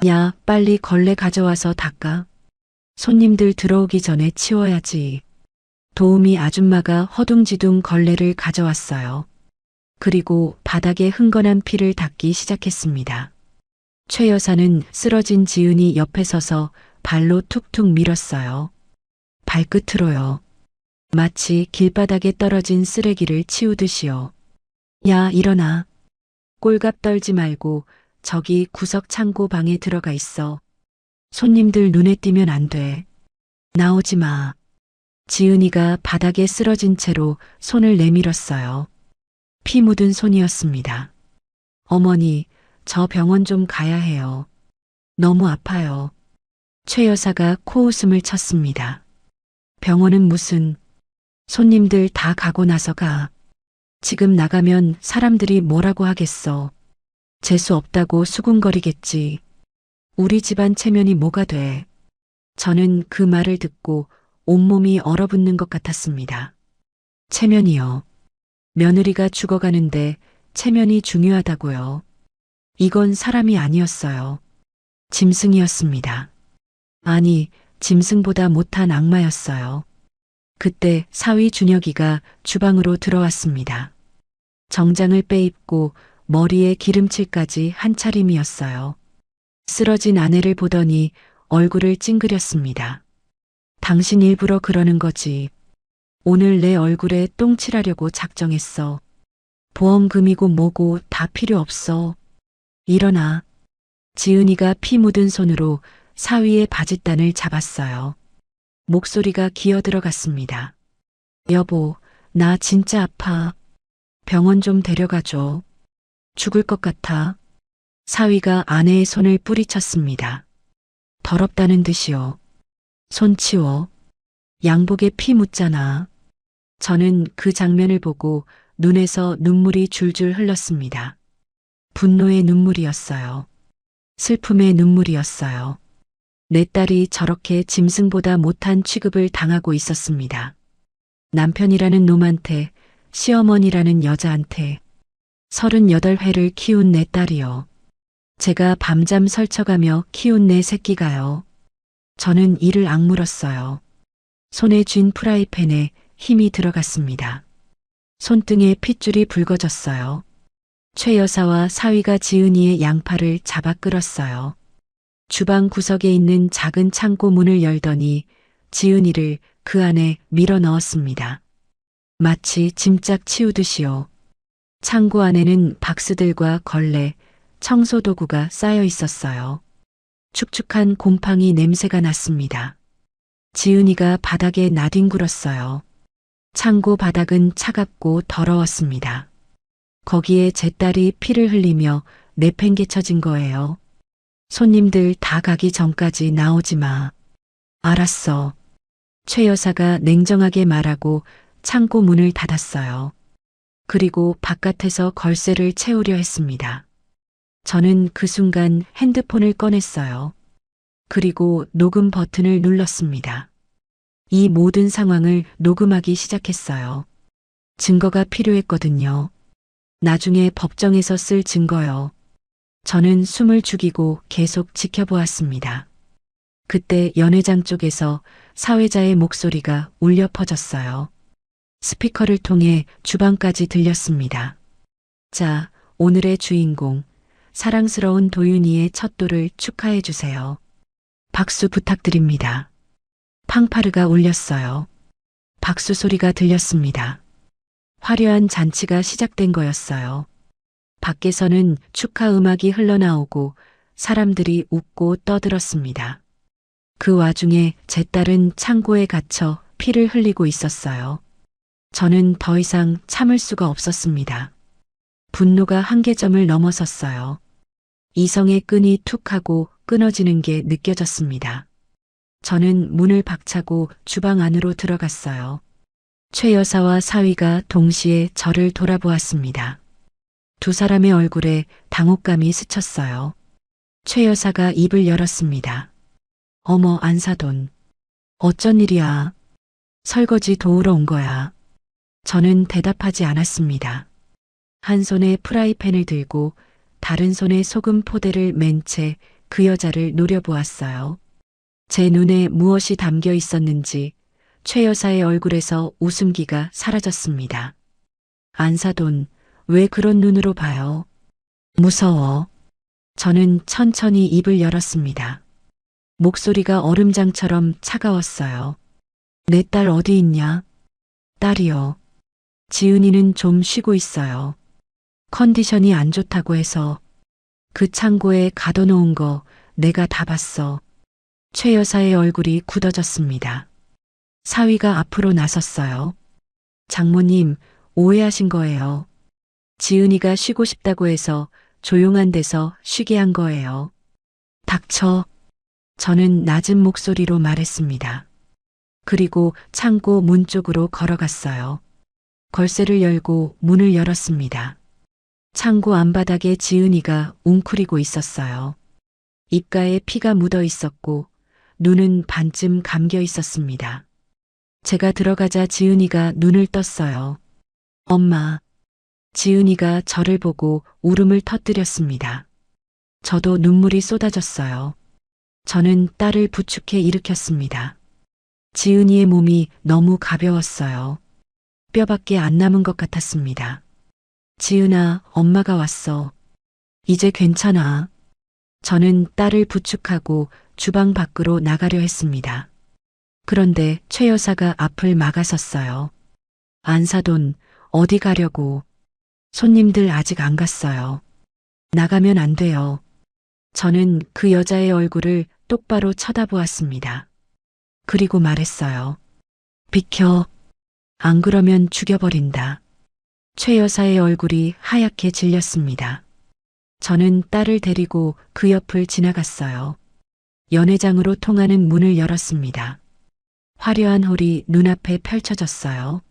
야, 빨리 걸레 가져와서 닦아. 손님들 들어오기 전에 치워야지. 도우미 아줌마가 허둥지둥 걸레를 가져왔어요. 그리고 바닥에 흥건한 피를 닦기 시작했습니다. 최 여사는 쓰러진 지은이 옆에 서서 발로 툭툭 밀었어요. 발끝으로요. 마치 길바닥에 떨어진 쓰레기를 치우듯이요. 야, 일어나. 꼴값 떨지 말고 저기 구석 창고 방에 들어가 있어. 손님들 눈에 띄면 안 돼. 나오지 마. 지은이가 바닥에 쓰러진 채로 손을 내밀었어요. 피 묻은 손이었습니다. 어머니, 저 병원 좀 가야 해요. 너무 아파요. 최 여사가 코웃음을 쳤습니다. 병원은 무슨, 손님들 다 가고 나서 가. 지금 나가면 사람들이 뭐라고 하겠어. 재수 없다고 수군거리겠지. 우리 집안 체면이 뭐가 돼. 저는 그 말을 듣고 온몸이 얼어붙는 것 같았습니다. 체면이요. 며느리가 죽어가는데 체면이 중요하다고요. 이건 사람이 아니었어요. 짐승이었습니다. 아니, 짐승보다 못한 악마였어요. 그때 사위 준혁이가 주방으로 들어왔습니다. 정장을 빼입고 머리에 기름칠까지 한 차림이었어요. 쓰러진 아내를 보더니 얼굴을 찡그렸습니다. 당신 일부러 그러는 거지. 오늘 내 얼굴에 똥 칠하려고 작정했어. 보험금이고 뭐고 다 필요 없어. 일어나. 지은이가 피 묻은 손으로 사위의 바짓단을 잡았어요. 목소리가 기어 들어갔습니다. 여보, 나 진짜 아파. 병원 좀 데려가줘. 죽을 것 같아. 사위가 아내의 손을 뿌리쳤습니다. 더럽다는 듯이요. 손 치워. 양복에 피 묻잖아. 저는 그 장면을 보고 눈에서 눈물이 줄줄 흘렀습니다. 분노의 눈물이었어요. 슬픔의 눈물이었어요. 내 딸이 저렇게 짐승보다 못한 취급을 당하고 있었습니다. 남편이라는 놈한테, 시어머니라는 여자한테 38회를 키운 내 딸이요. 제가 밤잠 설쳐가며 키운 내 새끼가요. 저는 이를 악물었어요. 손에 쥔 프라이팬에 힘이 들어갔습니다. 손등에 핏줄이 붉어졌어요. 최 여사와 사위가 지은이의 양팔을 잡아 끌었어요. 주방 구석에 있는 작은 창고 문을 열더니 지은이를 그 안에 밀어 넣었습니다. 마치 짐짝 치우듯이요. 창고 안에는 박스들과 걸레, 청소도구가 쌓여 있었어요. 축축한 곰팡이 냄새가 났습니다. 지은이가 바닥에 나뒹굴었어요. 창고 바닥은 차갑고 더러웠습니다. 거기에 제 딸이 피를 흘리며 내팽개쳐진 거예요. 손님들 다 가기 전까지 나오지 마. 알았어. 최 여사가 냉정하게 말하고 창고 문을 닫았어요. 그리고 바깥에서 걸쇠를 채우려 했습니다. 저는 그 순간 핸드폰을 꺼냈어요. 그리고 녹음 버튼을 눌렀습니다. 이 모든 상황을 녹음하기 시작했어요. 증거가 필요했거든요. 나중에 법정에서 쓸 증거요. 저는 숨을 죽이고 계속 지켜보았습니다. 그때 연회장 쪽에서 사회자의 목소리가 울려 퍼졌어요. 스피커를 통해 주방까지 들렸습니다. 자, 오늘의 주인공, 사랑스러운 도윤이의 첫 돌을 축하해 주세요. 박수 부탁드립니다. 팡파르가 울렸어요. 박수 소리가 들렸습니다. 화려한 잔치가 시작된 거였어요. 밖에서는 축하 음악이 흘러나오고 사람들이 웃고 떠들었습니다. 그 와중에 제 딸은 창고에 갇혀 피를 흘리고 있었어요. 저는 더 이상 참을 수가 없었습니다. 분노가 한계점을 넘어섰어요. 이성의 끈이 툭 하고 끊어지는 게 느껴졌습니다. 저는 문을 박차고 주방 안으로 들어갔어요. 최 여사와 사위가 동시에 저를 돌아보았습니다. 두 사람의 얼굴에 당혹감이 스쳤어요. 최 여사가 입을 열었습니다. 어머, 안사돈. 어쩐 일이야. 설거지 도우러 온 거야. 저는 대답하지 않았습니다. 한 손에 프라이팬을 들고 다른 손에 소금 포대를 맨 채 그 여자를 노려보았어요. 제 눈에 무엇이 담겨 있었는지 최 여사의 얼굴에서 웃음기가 사라졌습니다. 안사돈, 왜 그런 눈으로 봐요? 무서워. 저는 천천히 입을 열었습니다. 목소리가 얼음장처럼 차가웠어요. 내 딸 어디 있냐? 딸이요. 지은이는 좀 쉬고 있어요. 컨디션이 안 좋다고 해서 그 창고에 가둬놓은 거 내가 다 봤어. 최 여사의 얼굴이 굳어졌습니다. 사위가 앞으로 나섰어요. 장모님, 오해하신 거예요. 지은이가 쉬고 싶다고 해서 조용한 데서 쉬게 한 거예요. 닥쳐. 저는 낮은 목소리로 말했습니다. 그리고 창고 문 쪽으로 걸어갔어요. 걸쇠를 열고 문을 열었습니다. 창고 안바닥에 지은이가 웅크리고 있었어요. 입가에 피가 묻어 있었고 눈은 반쯤 감겨 있었습니다. 제가 들어가자 지은이가 눈을 떴어요. 엄마. 지은이가 저를 보고 울음을 터뜨렸습니다. 저도 눈물이 쏟아졌어요. 저는 딸을 부축해 일으켰습니다. 지은이의 몸이 너무 가벼웠어요. 뼈밖에 안 남은 것 같았습니다. 지은아, 엄마가 왔어. 이제 괜찮아. 저는 딸을 부축하고 주방 밖으로 나가려 했습니다. 그런데 최 여사가 앞을 막아섰어요. 안사돈, 어디 가려고? 손님들 아직 안 갔어요. 나가면 안 돼요. 저는 그 여자의 얼굴을 똑바로 쳐다보았습니다. 그리고 말했어요. 비켜. 안 그러면 죽여버린다. 최 여사의 얼굴이 하얗게 질렸습니다. 저는 딸을 데리고 그 옆을 지나갔어요. 연회장으로 통하는 문을 열었습니다. 화려한 홀이 눈앞에 펼쳐졌어요.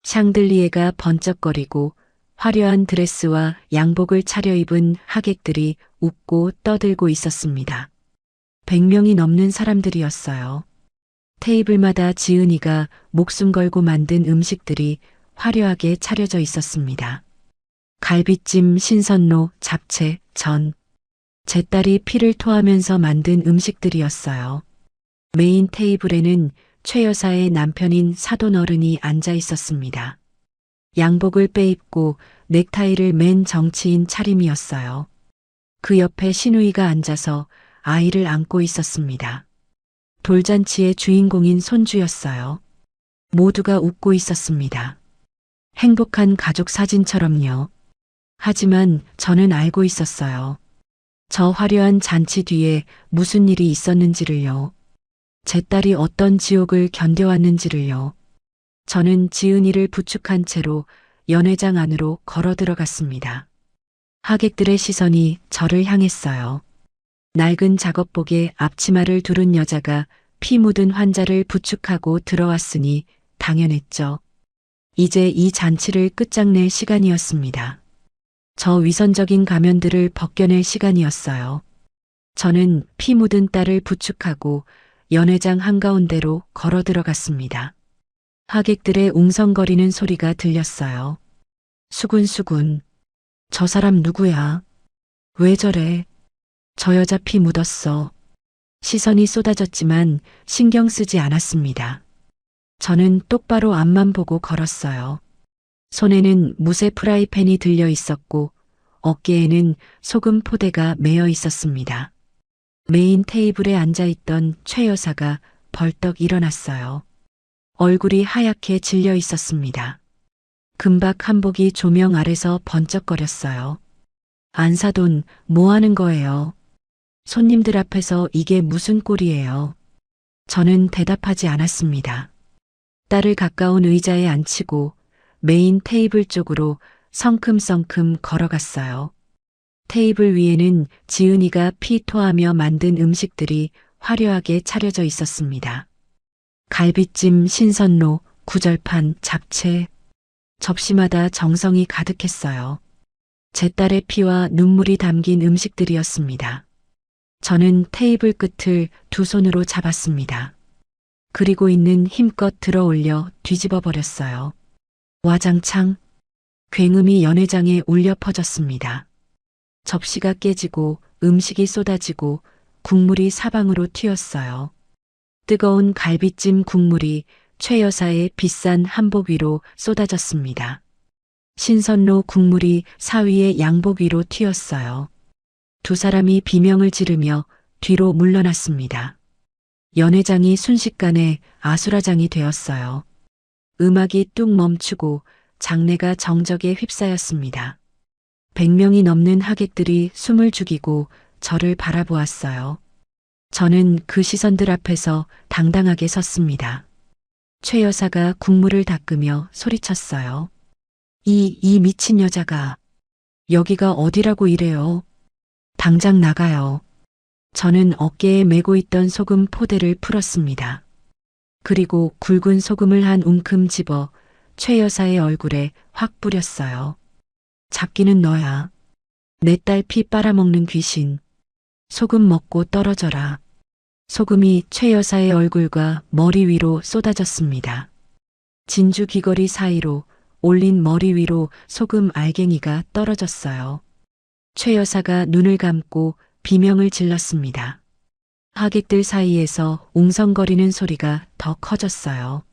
샹들리에가 번쩍거리고 화려한 드레스와 양복을 차려입은 하객들이 웃고 떠들고 있었습니다. 100명이 넘는 사람들이었어요. 테이블마다 지은이가 목숨 걸고 만든 음식들이 화려하게 차려져 있었습니다. 갈비찜, 신선로, 잡채, 전. 제 딸이 피를 토하면서 만든 음식들이었어요. 메인 테이블에는 최 여사의 남편인 사돈 어른이 앉아 있었습니다. 양복을 빼입고 넥타이를 맨 정치인 차림이었어요. 그 옆에 시누이가 앉아서 아이를 안고 있었습니다. 돌잔치의 주인공인 손주였어요. 모두가 웃고 있었습니다. 행복한 가족 사진처럼요. 하지만 저는 알고 있었어요. 저 화려한 잔치 뒤에 무슨 일이 있었는지를요. 제 딸이 어떤 지옥을 견뎌왔는지를요. 저는 지은이를 부축한 채로 연회장 안으로 걸어 들어갔습니다. 하객들의 시선이 저를 향했어요. 낡은 작업복에 앞치마를 두른 여자가 피 묻은 환자를 부축하고 들어왔으니 당연했죠. 이제 이 잔치를 끝장낼 시간이었습니다. 저 위선적인 가면들을 벗겨낼 시간이었어요. 저는 피 묻은 딸을 부축하고 연회장 한가운데로 걸어 들어갔습니다. 하객들의 웅성거리는 소리가 들렸어요. 수군수군. 저 사람 누구야? 왜 저래? 저 여자 피 묻었어. 시선이 쏟아졌지만 신경 쓰지 않았습니다. 저는 똑바로 앞만 보고 걸었어요. 손에는 무쇠 프라이팬이 들려 있었고 어깨에는 소금 포대가 매여 있었습니다. 메인 테이블에 앉아있던 최 여사가 벌떡 일어났어요. 얼굴이 하얗게 질려 있었습니다. 금박 한복이 조명 아래서 번쩍거렸어요. 안사돈, 뭐 하는 거예요? 손님들 앞에서 이게 무슨 꼴이에요? 저는 대답하지 않았습니다. 딸을 가까운 의자에 앉히고 메인 테이블 쪽으로 성큼성큼 걸어갔어요. 테이블 위에는 지은이가 피 토하며 만든 음식들이 화려하게 차려져 있었습니다. 갈비찜, 신선로, 구절판, 잡채, 접시마다 정성이 가득했어요. 제 딸의 피와 눈물이 담긴 음식들이었습니다. 저는 테이블 끝을 두 손으로 잡았습니다. 그리고 있는 힘껏 들어 올려 뒤집어 버렸어요. 와장창, 굉음이 연회장에 울려 퍼졌습니다. 접시가 깨지고 음식이 쏟아지고 국물이 사방으로 튀었어요. 뜨거운 갈비찜 국물이 최 여사의 비싼 한복 위로 쏟아졌습니다. 신선로 국물이 사위의 양복 위로 튀었어요. 두 사람이 비명을 지르며 뒤로 물러났습니다. 연회장이 순식간에 아수라장이 되었어요. 음악이 뚝 멈추고 장내가 정적에 휩싸였습니다. 100명이 넘는 하객들이 숨을 죽이고 저를 바라보았어요. 저는 그 시선들 앞에서 당당하게 섰습니다. 최 여사가 국물을 닦으며 소리쳤어요. 이 미친 여자가 여기가 어디라고 이래요. 당장 나가요. 저는 어깨에 메고 있던 소금 포대를 풀었습니다. 그리고 굵은 소금을 한 움큼 집어 최 여사의 얼굴에 확 뿌렸어요. 잡기는 너야. 내 딸 피 빨아먹는 귀신. 소금 먹고 떨어져라. 소금이 최 여사의 얼굴과 머리 위로 쏟아졌습니다. 진주 귀걸이 사이로 올린 머리 위로 소금 알갱이가 떨어졌어요. 최 여사가 눈을 감고 비명을 질렀습니다. 하객들 사이에서 웅성거리는 소리가 더 커졌어요.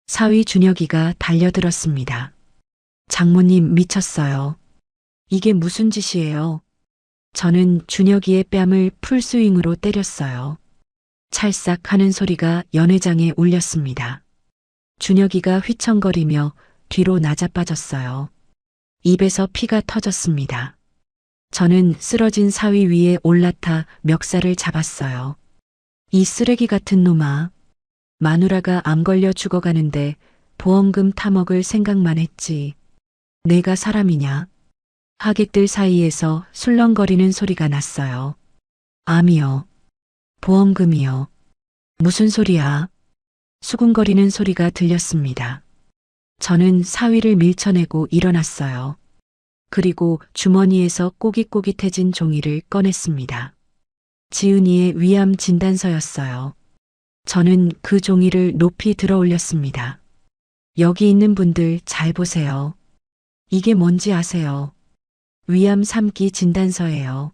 사위 준혁이가 달려들었습니다. 장모님 미쳤어요. 이게 무슨 짓이에요? 저는 준혁이의 뺨을 풀스윙으로 때렸어요. 찰싹 하는 소리가 연회장에 울렸습니다. 준혁이가 휘청거리며 뒤로 나자빠졌어요. 입에서 피가 터졌습니다. 저는 쓰러진 사위 위에 올라타 멱살을 잡았어요. 이 쓰레기 같은 놈아. 마누라가 암 걸려 죽어가는데 보험금 타먹을 생각만 했지. 내가 사람이냐? 하객들 사이에서 술렁거리는 소리가 났어요. 암이요. 보험금이요. 무슨 소리야? 수군거리는 소리가 들렸습니다. 저는 사위를 밀쳐내고 일어났어요. 그리고 주머니에서 꼬깃꼬깃해진 종이를 꺼냈습니다. 지은이의 위암 진단서였어요. 저는 그 종이를 높이 들어 올렸습니다. 여기 있는 분들 잘 보세요. 이게 뭔지 아세요? 위암 3기 진단서예요.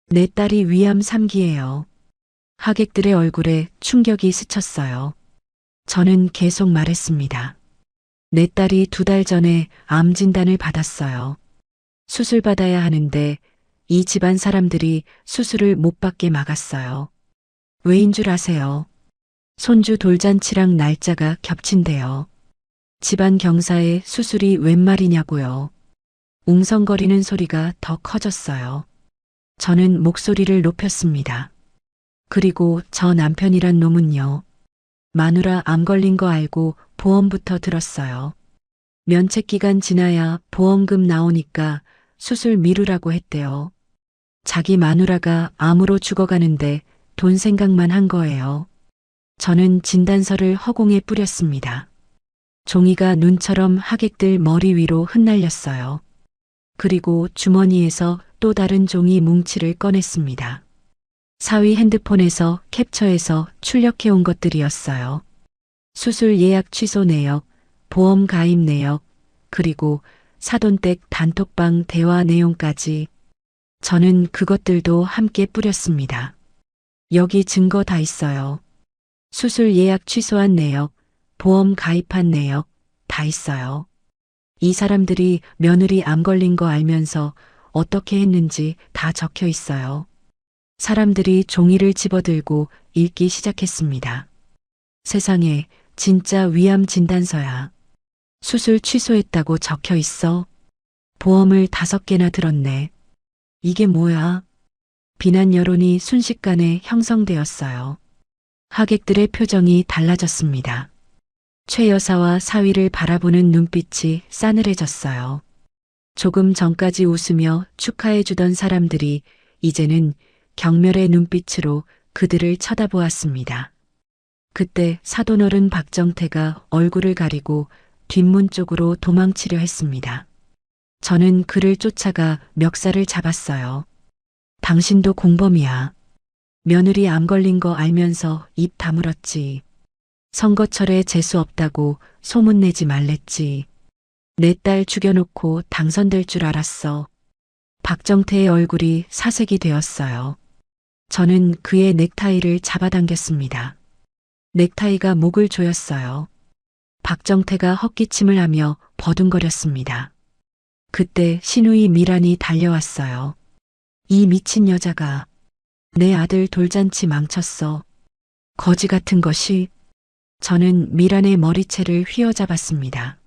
내 딸이 위암 3기예요. 하객들의 얼굴에 충격이 스쳤어요. 저는 계속 말했습니다. 내 딸이 2달 전에 암 진단을 받았어요. 수술 받아야 하는데 이 집안 사람들이 수술을 못 받게 막았어요. 왜인 줄 아세요? 손주 돌잔치랑 날짜가 겹친대요. 집안 경사에 수술이 웬 말이냐고요. 웅성거리는 소리가 더 커졌어요. 저는 목소리를 높였습니다. 그리고 저 남편이란 놈은요. 마누라 암 걸린 거 알고 보험부터 들었어요. 면책 기간 지나야 보험금 나오니까 수술 미루라고 했대요. 자기 마누라가 암으로 죽어가는데 돈 생각만 한 거예요. 저는 진단서를 허공에 뿌렸습니다. 종이가 눈처럼 하객들 머리 위로 흩날렸어요. 그리고 주머니에서 또 다른 종이 뭉치를 꺼냈습니다. 사위 핸드폰에서 캡처해서 출력해온 것들이었어요. 수술 예약 취소 내역, 보험 가입 내역, 그리고 사돈댁 단톡방 대화 내용까지. 저는 그것들도 함께 뿌렸습니다. 여기 증거 다 있어요. 수술 예약 취소한 내역, 보험 가입한 내역 다 있어요. 이 사람들이 며느리 암 걸린 거 알면서 어떻게 했는지 다 적혀 있어요. 사람들이 종이를 집어들고 읽기 시작했습니다. 세상에 진짜 위암 진단서야. 수술 취소했다고 적혀 있어. 보험을 5개나 들었네. 이게 뭐야? 비난 여론이 순식간에 형성되었어요. 하객들의 표정이 달라졌습니다. 최 여사와 사위를 바라보는 눈빛이 싸늘해졌어요. 조금 전까지 웃으며 축하해주던 사람들이 이제는 경멸의 눈빛으로 그들을 쳐다보았습니다. 그때 사돈어른 박정태가 얼굴을 가리고 뒷문 쪽으로 도망치려 했습니다. 저는 그를 쫓아가 멱살을 잡았어요. 당신도 공범이야. 며느리 암 걸린 거 알면서 입 다물었지. 선거철에 재수 없다고 소문내지 말랬지. 내 딸 죽여놓고 당선될 줄 알았어. 박정태의 얼굴이 사색이 되었어요. 저는 그의 넥타이를 잡아당겼습니다. 넥타이가 목을 조였어요. 박정태가 헛기침을 하며 버둥거렸습니다. 그때 신우이 미란이 달려왔어요. 이 미친 여자가 내 아들 돌잔치 망쳤어. 거지 같은 것이. 저는 미란의 머리채를 휘어잡았습니다.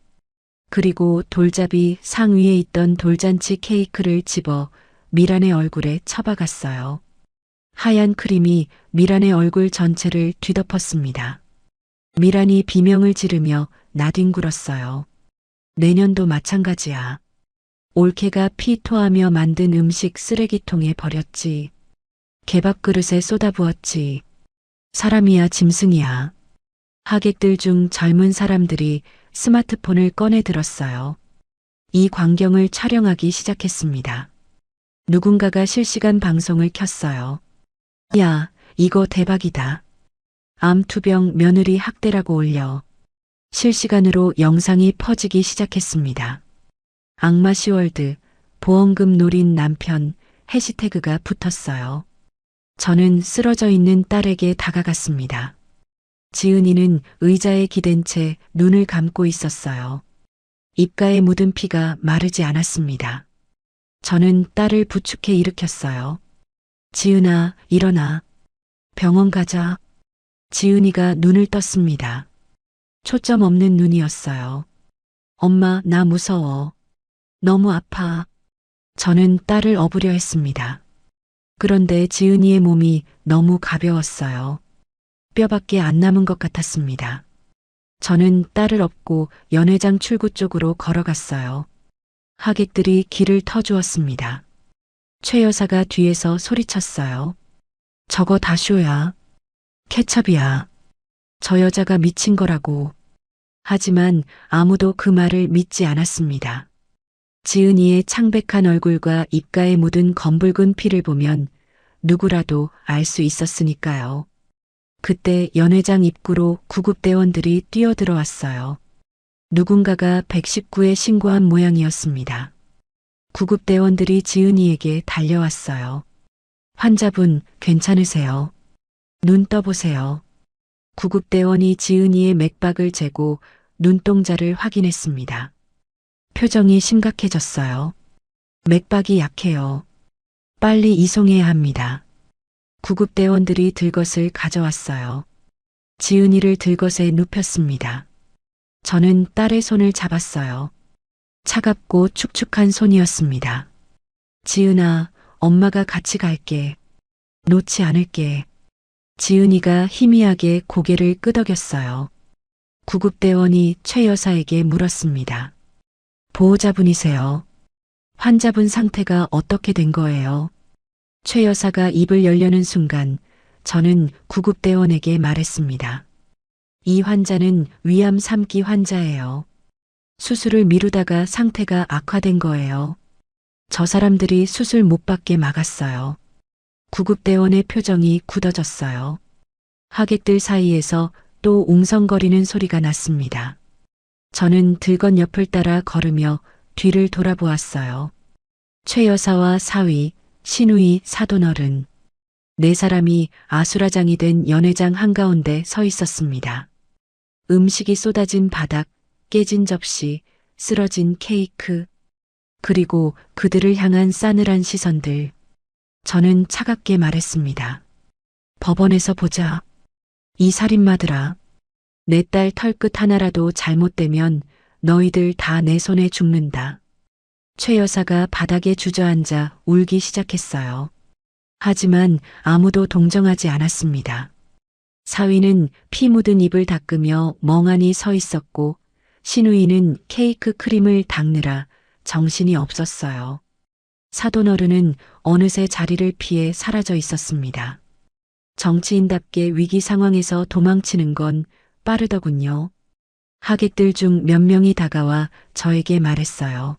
그리고 돌잡이 상 위에 있던 돌잔치 케이크를 집어 미란의 얼굴에 쳐박았어요. 하얀 크림이 미란의 얼굴 전체를 뒤덮었습니다. 미란이 비명을 지르며 나뒹굴었어요. 내년도 마찬가지야. 올케가 피 토하며 만든 음식 쓰레기통에 버렸지. 개밥 그릇에 쏟아부었지. 사람이야 짐승이야. 하객들 중 젊은 사람들이 스마트폰을 꺼내 들었어요. 이 광경을 촬영하기 시작했습니다. 누군가가 실시간 방송을 켰어요. 야, 이거 대박이다. 암투병 며느리 학대라고 올려. 실시간으로 영상이 퍼지기 시작했습니다. 악마시월드, 보험금 노린 남편, 해시태그가 붙었어요. 저는 쓰러져 있는 딸에게 다가갔습니다. 지은이는 의자에 기댄 채 눈을 감고 있었어요. 입가에 묻은 피가 마르지 않았습니다. 저는 딸을 부축해 일으켰어요. 지은아, 일어나. 병원 가자. 지은이가 눈을 떴습니다. 초점 없는 눈이었어요. 엄마, 나 무서워. 너무 아파. 저는 딸을 업으려 했습니다. 그런데 지은이의 몸이 너무 가벼웠어요. 뼈밖에 안 남은 것 같았습니다. 저는 딸을 업고 연회장 출구 쪽으로 걸어갔어요. 하객들이 길을 터주었습니다. 최 여사가 뒤에서 소리쳤어요. 저거 다 쇼야. 케첩이야. 저 여자가 미친 거라고. 하지만 아무도 그 말을 믿지 않았습니다. 지은이의 창백한 얼굴과 입가에 묻은 검붉은 피를 보면 누구라도 알 수 있었으니까요. 그때 연회장 입구로 구급대원들이 뛰어들어왔어요. 누군가가 119에 신고한 모양이었습니다. 구급대원들이 지은이에게 달려왔어요. 환자분, 괜찮으세요? 눈 떠보세요. 구급대원이 지은이의 맥박을 재고 눈동자를 확인했습니다. 표정이 심각해졌어요. 맥박이 약해요. 빨리 이송해야 합니다. 구급대원들이 들것을 가져왔어요. 지은이를 들것에 눕혔습니다. 저는 딸의 손을 잡았어요. 차갑고 축축한 손이었습니다. 지은아, 엄마가 같이 갈게. 놓지 않을게. 지은이가 희미하게 고개를 끄덕였어요. 구급대원이 최 여사에게 물었습니다. 보호자분이세요. 환자분 상태가 어떻게 된 거예요? 최 여사가 입을 열려는 순간 저는 구급대원에게 말했습니다. 이 환자는 위암 3기 환자예요. 수술을 미루다가 상태가 악화된 거예요. 저 사람들이 수술 못 받게 막았어요. 구급대원의 표정이 굳어졌어요. 하객들 사이에서 또 웅성거리는 소리가 났습니다. 저는 들건 옆을 따라 걸으며 뒤를 돌아보았어요. 최 여사와 사위, 신우이, 사돈어른. 네 사람이 아수라장이 된 연회장 한가운데 서 있었습니다. 음식이 쏟아진 바닥, 깨진 접시, 쓰러진 케이크, 그리고 그들을 향한 싸늘한 시선들. 저는 차갑게 말했습니다. 법원에서 보자. 이 살인마들아. 내 딸 털끝 하나라도 잘못되면 너희들 다 내 손에 죽는다. 최 여사가 바닥에 주저앉아 울기 시작했어요. 하지만 아무도 동정하지 않았습니다. 사위는 피 묻은 입을 닦으며 멍하니 서 있었고 신우이는 케이크 크림을 닦느라 정신이 없었어요. 사돈어른은 어느새 자리를 피해 사라져 있었습니다. 정치인답게 위기 상황에서 도망치는 건 빠르더군요. 하객들 중 몇 명이 다가와 저에게 말했어요.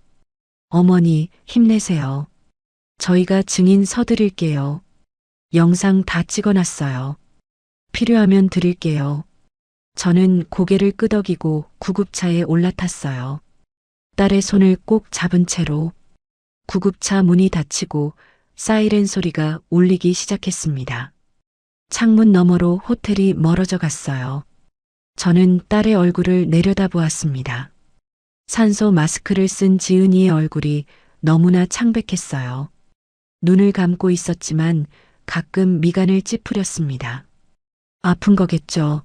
어머니, 힘내세요. 저희가 증인 서드릴게요. 영상 다 찍어놨어요. 필요하면 드릴게요. 저는 고개를 끄덕이고 구급차에 올라탔어요. 딸의 손을 꼭 잡은 채로 구급차 문이 닫히고 사이렌 소리가 울리기 시작했습니다. 창문 너머로 호텔이 멀어져 갔어요. 저는 딸의 얼굴을 내려다보았습니다. 산소 마스크를 쓴 지은이의 얼굴이 너무나 창백했어요. 눈을 감고 있었지만 가끔 미간을 찌푸렸습니다. 아픈 거겠죠.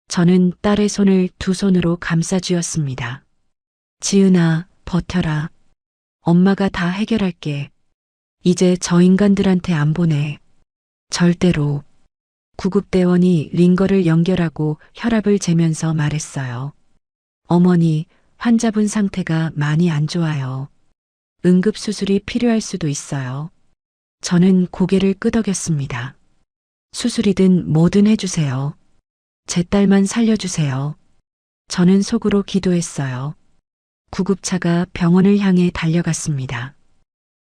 저는 딸의 손을 두 손으로 감싸 쥐었습니다. 지은아, 버텨라. 엄마가 다 해결할게. 이제 저 인간들한테 안 보내. 절대로. 구급대원이 링거를 연결하고 혈압을 재면서 말했어요. 어머니, 환자분 상태가 많이 안 좋아요. 응급수술이 필요할 수도 있어요. 저는 고개를 끄덕였습니다. 수술이든 뭐든 해주세요. 제 딸만 살려주세요. 저는 속으로 기도했어요. 구급차가 병원을 향해 달려갔습니다.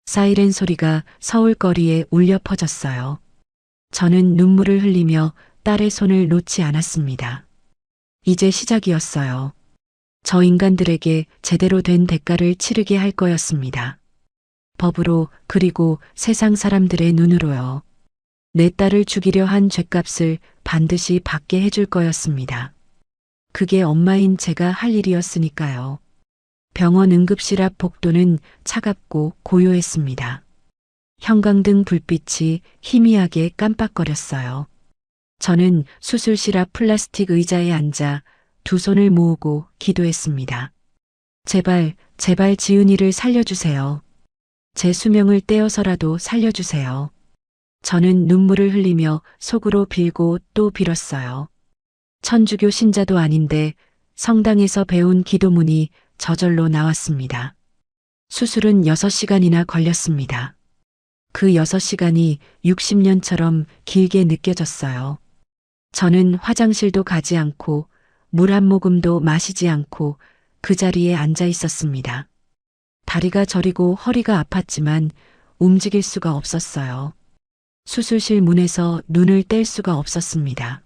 사이렌 소리가 서울거리에 울려 퍼졌어요. 저는 눈물을 흘리며 딸의 손을 놓지 않았습니다. 이제 시작이었어요. 저 인간들에게 제대로 된 대가를 치르게 할 거였습니다. 법으로 그리고 세상 사람들의 눈으로요. 내 딸을 죽이려 한 죗값을 반드시 받게 해줄 거였습니다. 그게 엄마인 제가 할 일이었으니까요. 병원 응급실 앞 복도는 차갑고 고요했습니다. 형광등 불빛이 희미하게 깜빡거렸어요. 저는 수술실 앞 플라스틱 의자에 앉아 두 손을 모으고 기도했습니다. 제발, 제발 지은이를 살려주세요. 제 수명을 떼어서라도 살려주세요. 저는 눈물을 흘리며 속으로 빌고 또 빌었어요. 천주교 신자도 아닌데 성당에서 배운 기도문이 저절로 나왔습니다. 수술은 6시간이나 걸렸습니다. 그 6시간이 60년처럼 길게 느껴졌어요. 저는 화장실도 가지 않고 물 한 모금도 마시지 않고 그 자리에 앉아 있었습니다. 다리가 저리고 허리가 아팠지만 움직일 수가 없었어요. 수술실 문에서 눈을 뗄 수가 없었습니다.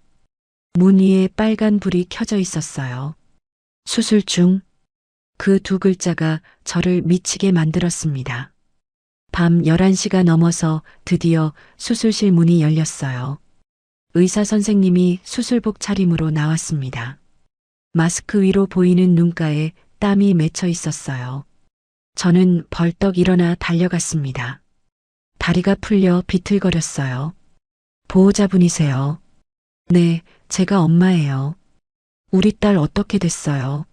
문 위에 빨간 불이 켜져 있었어요. 수술 중. 그 두 글자가 저를 미치게 만들었습니다. 밤 11시가 넘어서 드디어 수술실 문이 열렸어요. 의사 선생님이 수술복 차림으로 나왔습니다. 마스크 위로 보이는 눈가에 땀이 맺혀 있었어요. 저는 벌떡 일어나 달려갔습니다. 다리가 풀려 비틀거렸어요. 보호자분이세요. 네, 제가 엄마예요. 우리 딸 어떻게 됐어요?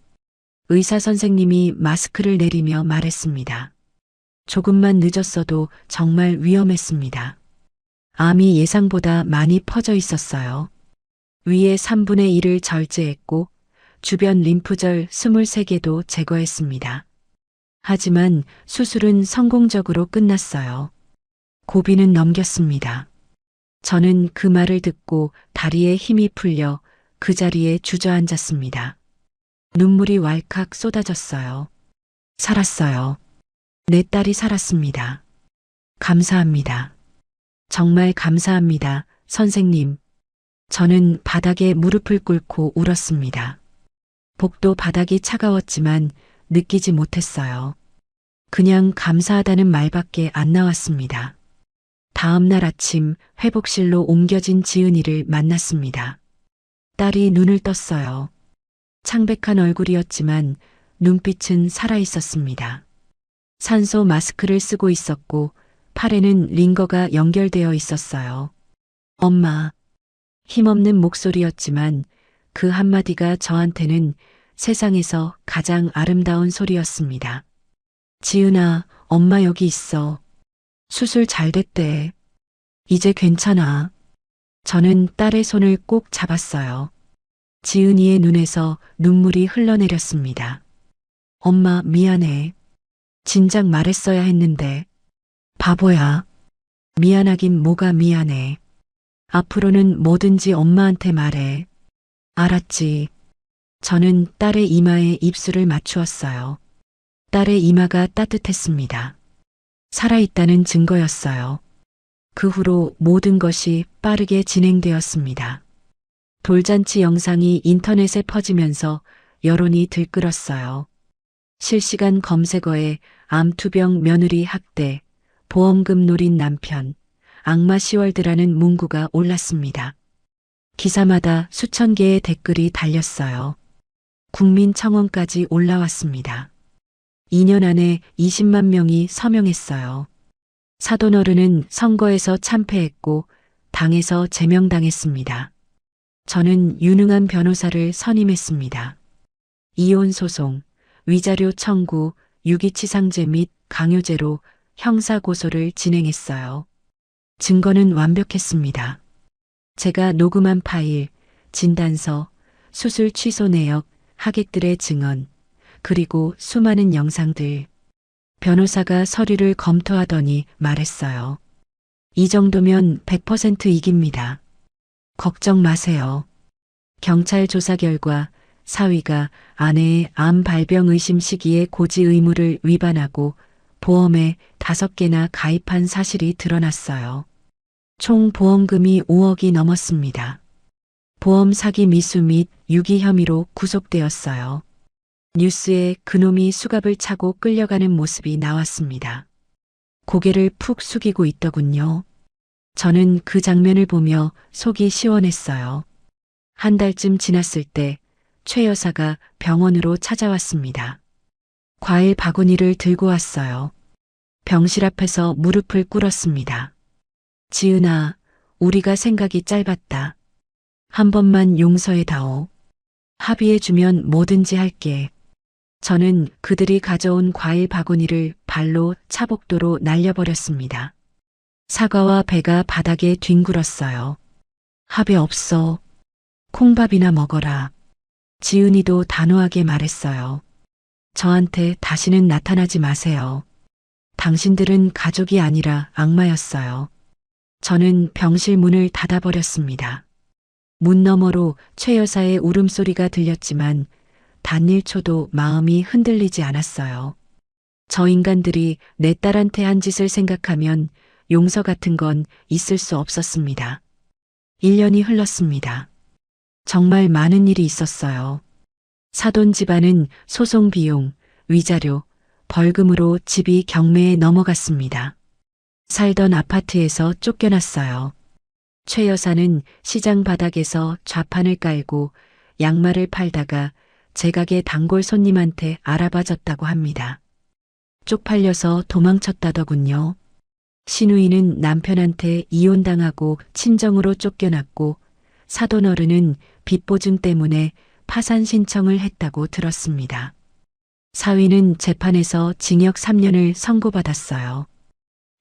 의사 선생님이 마스크를 내리며 말했습니다. 조금만 늦었어도 정말 위험했습니다. 암이 예상보다 많이 퍼져 있었어요. 위에 3분의 1을 절제했고 주변 림프절 23개도 제거했습니다. 하지만 수술은 성공적으로 끝났어요. 고비는 넘겼습니다. 저는 그 말을 듣고 다리에 힘이 풀려 그 자리에 주저앉았습니다. 눈물이 왈칵 쏟아졌어요. 살았어요. 내 딸이 살았습니다. 감사합니다. 정말 감사합니다, 선생님. 저는 바닥에 무릎을 꿇고 울었습니다. 복도 바닥이 차가웠지만 느끼지 못했어요. 그냥 감사하다는 말밖에 안 나왔습니다. 다음 날 아침 회복실로 옮겨진 지은이를 만났습니다. 딸이 눈을 떴어요. 창백한 얼굴이었지만 눈빛은 살아있었습니다. 산소 마스크를 쓰고 있었고 팔에는 링거가 연결되어 있었어요. 엄마. 힘없는 목소리였지만 그 한마디가 저한테는 세상에서 가장 아름다운 소리였습니다. 지은아, 엄마 여기 있어. 수술 잘 됐대. 이제 괜찮아. 저는 딸의 손을 꼭 잡았어요. 지은이의 눈에서 눈물이 흘러내렸습니다. 엄마, 미안해. 진작 말했어야 했는데. 바보야. 미안하긴 뭐가 미안해. 앞으로는 뭐든지 엄마한테 말해. 알았지. 저는 딸의 이마에 입술을 맞추었어요. 딸의 이마가 따뜻했습니다. 살아있다는 증거였어요. 그 후로 모든 것이 빠르게 진행되었습니다. 돌잔치 영상이 인터넷에 퍼지면서 여론이 들끓었어요. 실시간 검색어에 암투병 며느리 학대, 보험금 노린 남편, 악마 시월드라는 문구가 올랐습니다. 기사마다 수천 개의 댓글이 달렸어요. 국민청원까지 올라왔습니다. 2년 안에 20만 명이 서명했어요. 사돈어른은 선거에서 참패했고 당에서 제명당했습니다. 저는 유능한 변호사를 선임했습니다. 이혼 소송, 위자료 청구, 유기치상제 및 강요죄로 형사고소를 진행했어요. 증거는 완벽했습니다. 제가 녹음한 파일, 진단서, 수술 취소 내역, 하객들의 증언, 그리고 수많은 영상들. 변호사가 서류를 검토하더니 말했어요. 이 정도면 100% 이깁니다. 걱정 마세요. 경찰 조사 결과 사위가 아내의 암 발병 의심 시기에 고지 의무를 위반하고 보험에 5개나 가입한 사실이 드러났어요. 총 보험금이 5억이 넘었습니다. 보험 사기 미수 및 유기 혐의로 구속되었어요. 뉴스에 그놈이 수갑을 차고 끌려가는 모습이 나왔습니다. 고개를 푹 숙이고 있더군요. 저는 그 장면을 보며 속이 시원했어요. 한 달쯤 지났을 때 최 여사가 병원으로 찾아왔습니다. 과일 바구니를 들고 왔어요. 병실 앞에서 무릎을 꿇었습니다. 지은아, 우리가 생각이 짧았다. 한 번만 용서해다오. 합의해주면 뭐든지 할게. 저는 그들이 가져온 과일 바구니를 발로 차복도로 날려버렸습니다. 사과와 배가 바닥에 뒹굴었어요. 합의 없어. 콩밥이나 먹어라. 지은이도 단호하게 말했어요. 저한테 다시는 나타나지 마세요. 당신들은 가족이 아니라 악마였어요. 저는 병실 문을 닫아버렸습니다. 문 너머로 최 여사의 울음소리가 들렸지만 단 1초도 마음이 흔들리지 않았어요. 저 인간들이 내 딸한테 한 짓을 생각하면 용서 같은 건 있을 수 없었습니다. 1년이 흘렀습니다. 정말 많은 일이 있었어요. 사돈 집안은 소송 비용, 위자료, 벌금으로 집이 경매에 넘어갔습니다. 살던 아파트에서 쫓겨났어요. 최 여사는 시장 바닥에서 좌판을 깔고 양말을 팔다가 제 가게 단골 손님한테 알아봐줬다고 합니다. 쪽팔려서 도망쳤다더군요. 신우이는 남편한테 이혼당하고 친정으로 쫓겨났고 사돈어른은 빚보증 때문에 파산 신청을 했다고 들었습니다. 사위는 재판에서 징역 3년을 선고받았어요.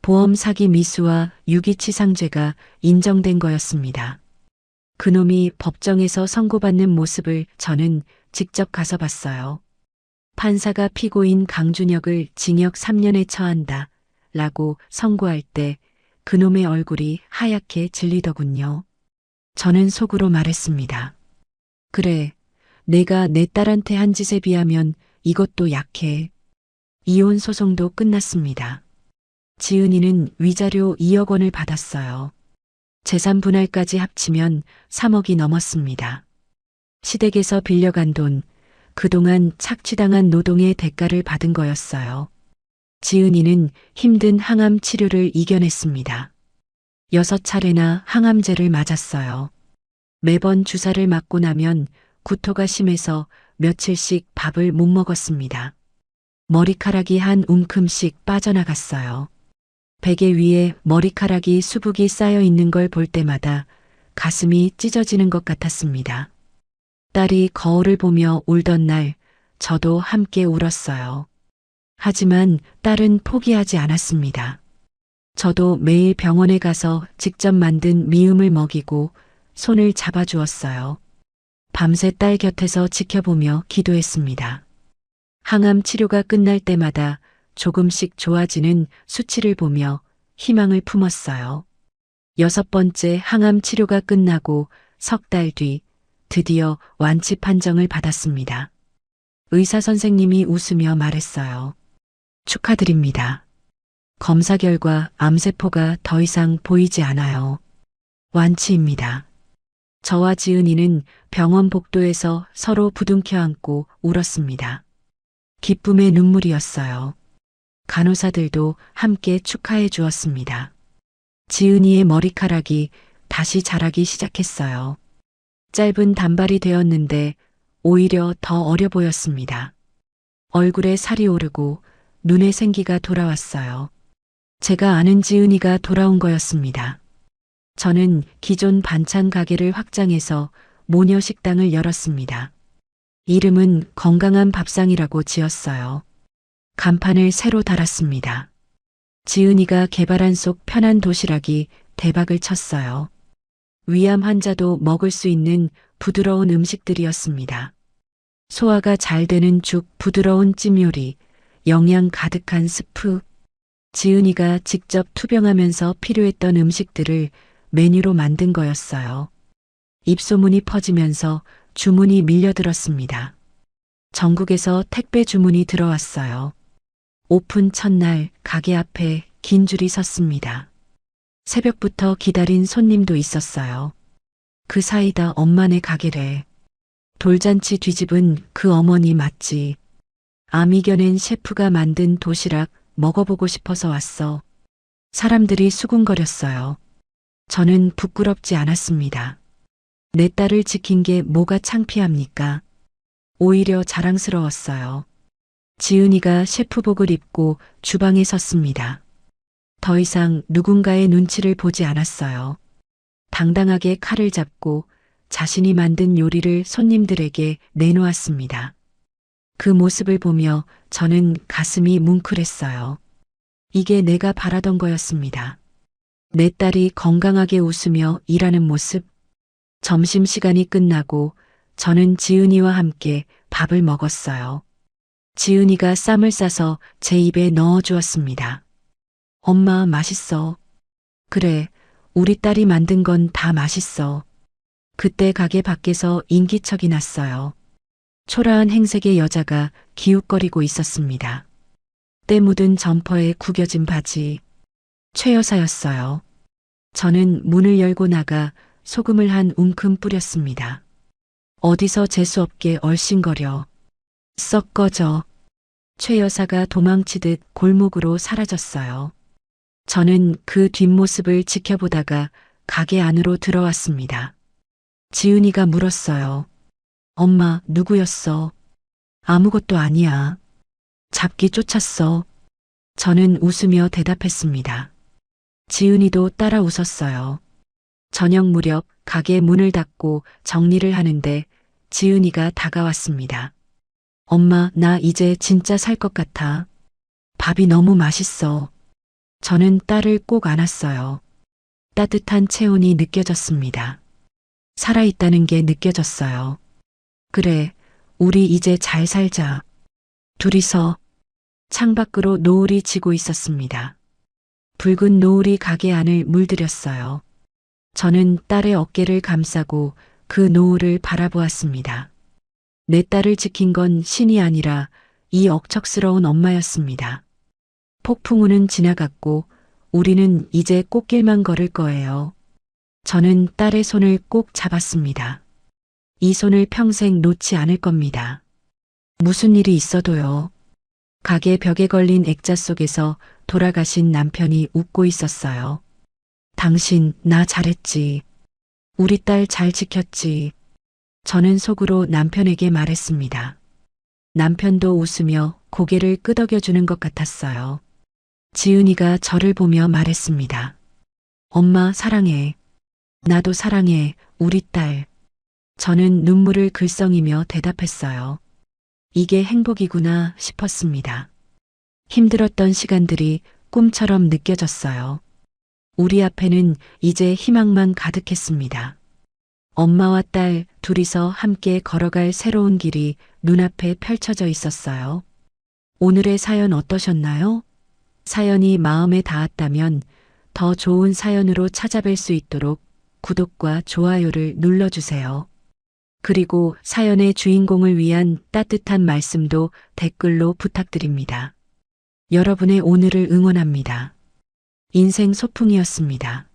보험 사기 미수와 유기치상죄가 인정된 거였습니다. 그놈이 법정에서 선고받는 모습을 저는 직접 가서 봤어요. 판사가 피고인 강준혁을 징역 3년에 처한다 라고 선고할 때 그놈의 얼굴이 하얗게 질리더군요. 저는 속으로 말했습니다. 그래, 내가 내 딸한테 한 짓에 비하면 이것도 약해. 이혼 소송도 끝났습니다. 지은이는 위자료 2억 원을 받았어요. 재산 분할까지 합치면 3억이 넘었습니다. 시댁에서 빌려간 돈, 그동안 착취당한 노동의 대가를 받은 거였어요. 지은이는 힘든 항암 치료를 이겨냈습니다. 6차례나 항암제를 맞았어요. 매번 주사를 맞고 나면 구토가 심해서 며칠씩 밥을 못 먹었습니다. 머리카락이 한 움큼씩 빠져나갔어요. 베개 위에 머리카락이 수북이 쌓여 있는 걸 볼 때마다 가슴이 찢어지는 것 같았습니다. 딸이 거울을 보며 울던 날 저도 함께 울었어요. 하지만 딸은 포기하지 않았습니다. 저도 매일 병원에 가서 직접 만든 미음을 먹이고 손을 잡아주었어요. 밤새 딸 곁에서 지켜보며 기도했습니다. 항암 치료가 끝날 때마다 조금씩 좋아지는 수치를 보며 희망을 품었어요. 6번째 항암 치료가 끝나고 석 달 뒤 드디어 완치 판정을 받았습니다. 의사 선생님이 웃으며 말했어요. 축하드립니다. 검사 결과 암세포가 더 이상 보이지 않아요. 완치입니다. 저와 지은이는 병원 복도에서 서로 부둥켜 안고 울었습니다. 기쁨의 눈물이었어요. 간호사들도 함께 축하해 주었습니다. 지은이의 머리카락이 다시 자라기 시작했어요. 짧은 단발이 되었는데 오히려 더 어려 보였습니다. 얼굴에 살이 오르고 눈에 생기가 돌아왔어요. 제가 아는 지은이가 돌아온 거였습니다. 저는 기존 반찬 가게를 확장해서 모녀 식당을 열었습니다. 이름은 건강한 밥상이라고 지었어요. 간판을 새로 달았습니다. 지은이가 개발한 속 편한 도시락이 대박을 쳤어요. 위암 환자도 먹을 수 있는 부드러운 음식들이었습니다. 소화가 잘 되는 죽, 부드러운 찜 요리, 영양 가득한 스프. 지은이가 직접 투병하면서 필요했던 음식들을 메뉴로 만든 거였어요. 입소문이 퍼지면서 주문이 밀려들었습니다. 전국에서 택배 주문이 들어왔어요. 오픈 첫날 가게 앞에 긴 줄이 섰습니다. 새벽부터 기다린 손님도 있었어요. 그 사이다 엄마네 가게래. 돌잔치 뒤집은 그 어머니 맞지. 암 이겨낸 셰프가 만든 도시락 먹어보고 싶어서 왔어. 사람들이 수군거렸어요. 저는 부끄럽지 않았습니다. 내 딸을 지킨 게 뭐가 창피합니까? 오히려 자랑스러웠어요. 지은이가 셰프복을 입고 주방에 섰습니다. 더 이상 누군가의 눈치를 보지 않았어요. 당당하게 칼을 잡고 자신이 만든 요리를 손님들에게 내놓았습니다. 그 모습을 보며 저는 가슴이 뭉클했어요. 이게 내가 바라던 거였습니다. 내 딸이 건강하게 웃으며 일하는 모습. 점심시간이 끝나고 저는 지은이와 함께 밥을 먹었어요. 지은이가 쌈을 싸서 제 입에 넣어 주었습니다. 엄마, 맛있어. 그래, 우리 딸이 만든 건 다 맛있어. 그때 가게 밖에서 인기척이 났어요. 초라한 행색의 여자가 기웃거리고 있었습니다. 때 묻은 점퍼에 구겨진 바지. 최 여사였어요. 저는 문을 열고 나가 소금을 한 움큼 뿌렸습니다. 어디서 재수없게 얼씬거려. 썩 꺼져. 최 여사가 도망치듯 골목으로 사라졌어요. 저는 그 뒷모습을 지켜보다가 가게 안으로 들어왔습니다. 지은이가 물었어요. 엄마, 누구였어? 아무것도 아니야. 잡기 쫓았어. 저는 웃으며 대답했습니다. 지은이도 따라 웃었어요. 저녁 무렵 가게 문을 닫고 정리를 하는데 지은이가 다가왔습니다. 엄마, 나 이제 진짜 살 것 같아. 밥이 너무 맛있어. 저는 딸을 꼭 안았어요. 따뜻한 체온이 느껴졌습니다. 살아있다는 게 느껴졌어요. 그래, 우리 이제 잘 살자. 둘이서 창밖으로 노을이 지고 있었습니다. 붉은 노을이 가게 안을 물들였어요. 저는 딸의 어깨를 감싸고 그 노을을 바라보았습니다. 내 딸을 지킨 건 신이 아니라 이 억척스러운 엄마였습니다. 폭풍우는 지나갔고 우리는 이제 꽃길만 걸을 거예요. 저는 딸의 손을 꼭 잡았습니다. 이 손을 평생 놓지 않을 겁니다. 무슨 일이 있어도요. 가게 벽에 걸린 액자 속에서 돌아가신 남편이 웃고 있었어요. 당신 나 잘했지. 우리 딸 잘 지켰지. 저는 속으로 남편에게 말했습니다. 남편도 웃으며 고개를 끄덕여주는 것 같았어요. 지은이가 저를 보며 말했습니다. 엄마 사랑해. 나도 사랑해, 우리 딸. 저는 눈물을 글썽이며 대답했어요. 이게 행복이구나 싶었습니다. 힘들었던 시간들이 꿈처럼 느껴졌어요. 우리 앞에는 이제 희망만 가득했습니다. 엄마와 딸 둘이서 함께 걸어갈 새로운 길이 눈앞에 펼쳐져 있었어요. 오늘의 사연 어떠셨나요? 사연이 마음에 닿았다면 더 좋은 사연으로 찾아뵐 수 있도록 구독과 좋아요를 눌러주세요. 그리고 사연의 주인공을 위한 따뜻한 말씀도 댓글로 부탁드립니다. 여러분의 오늘을 응원합니다. 인생 소풍이었습니다.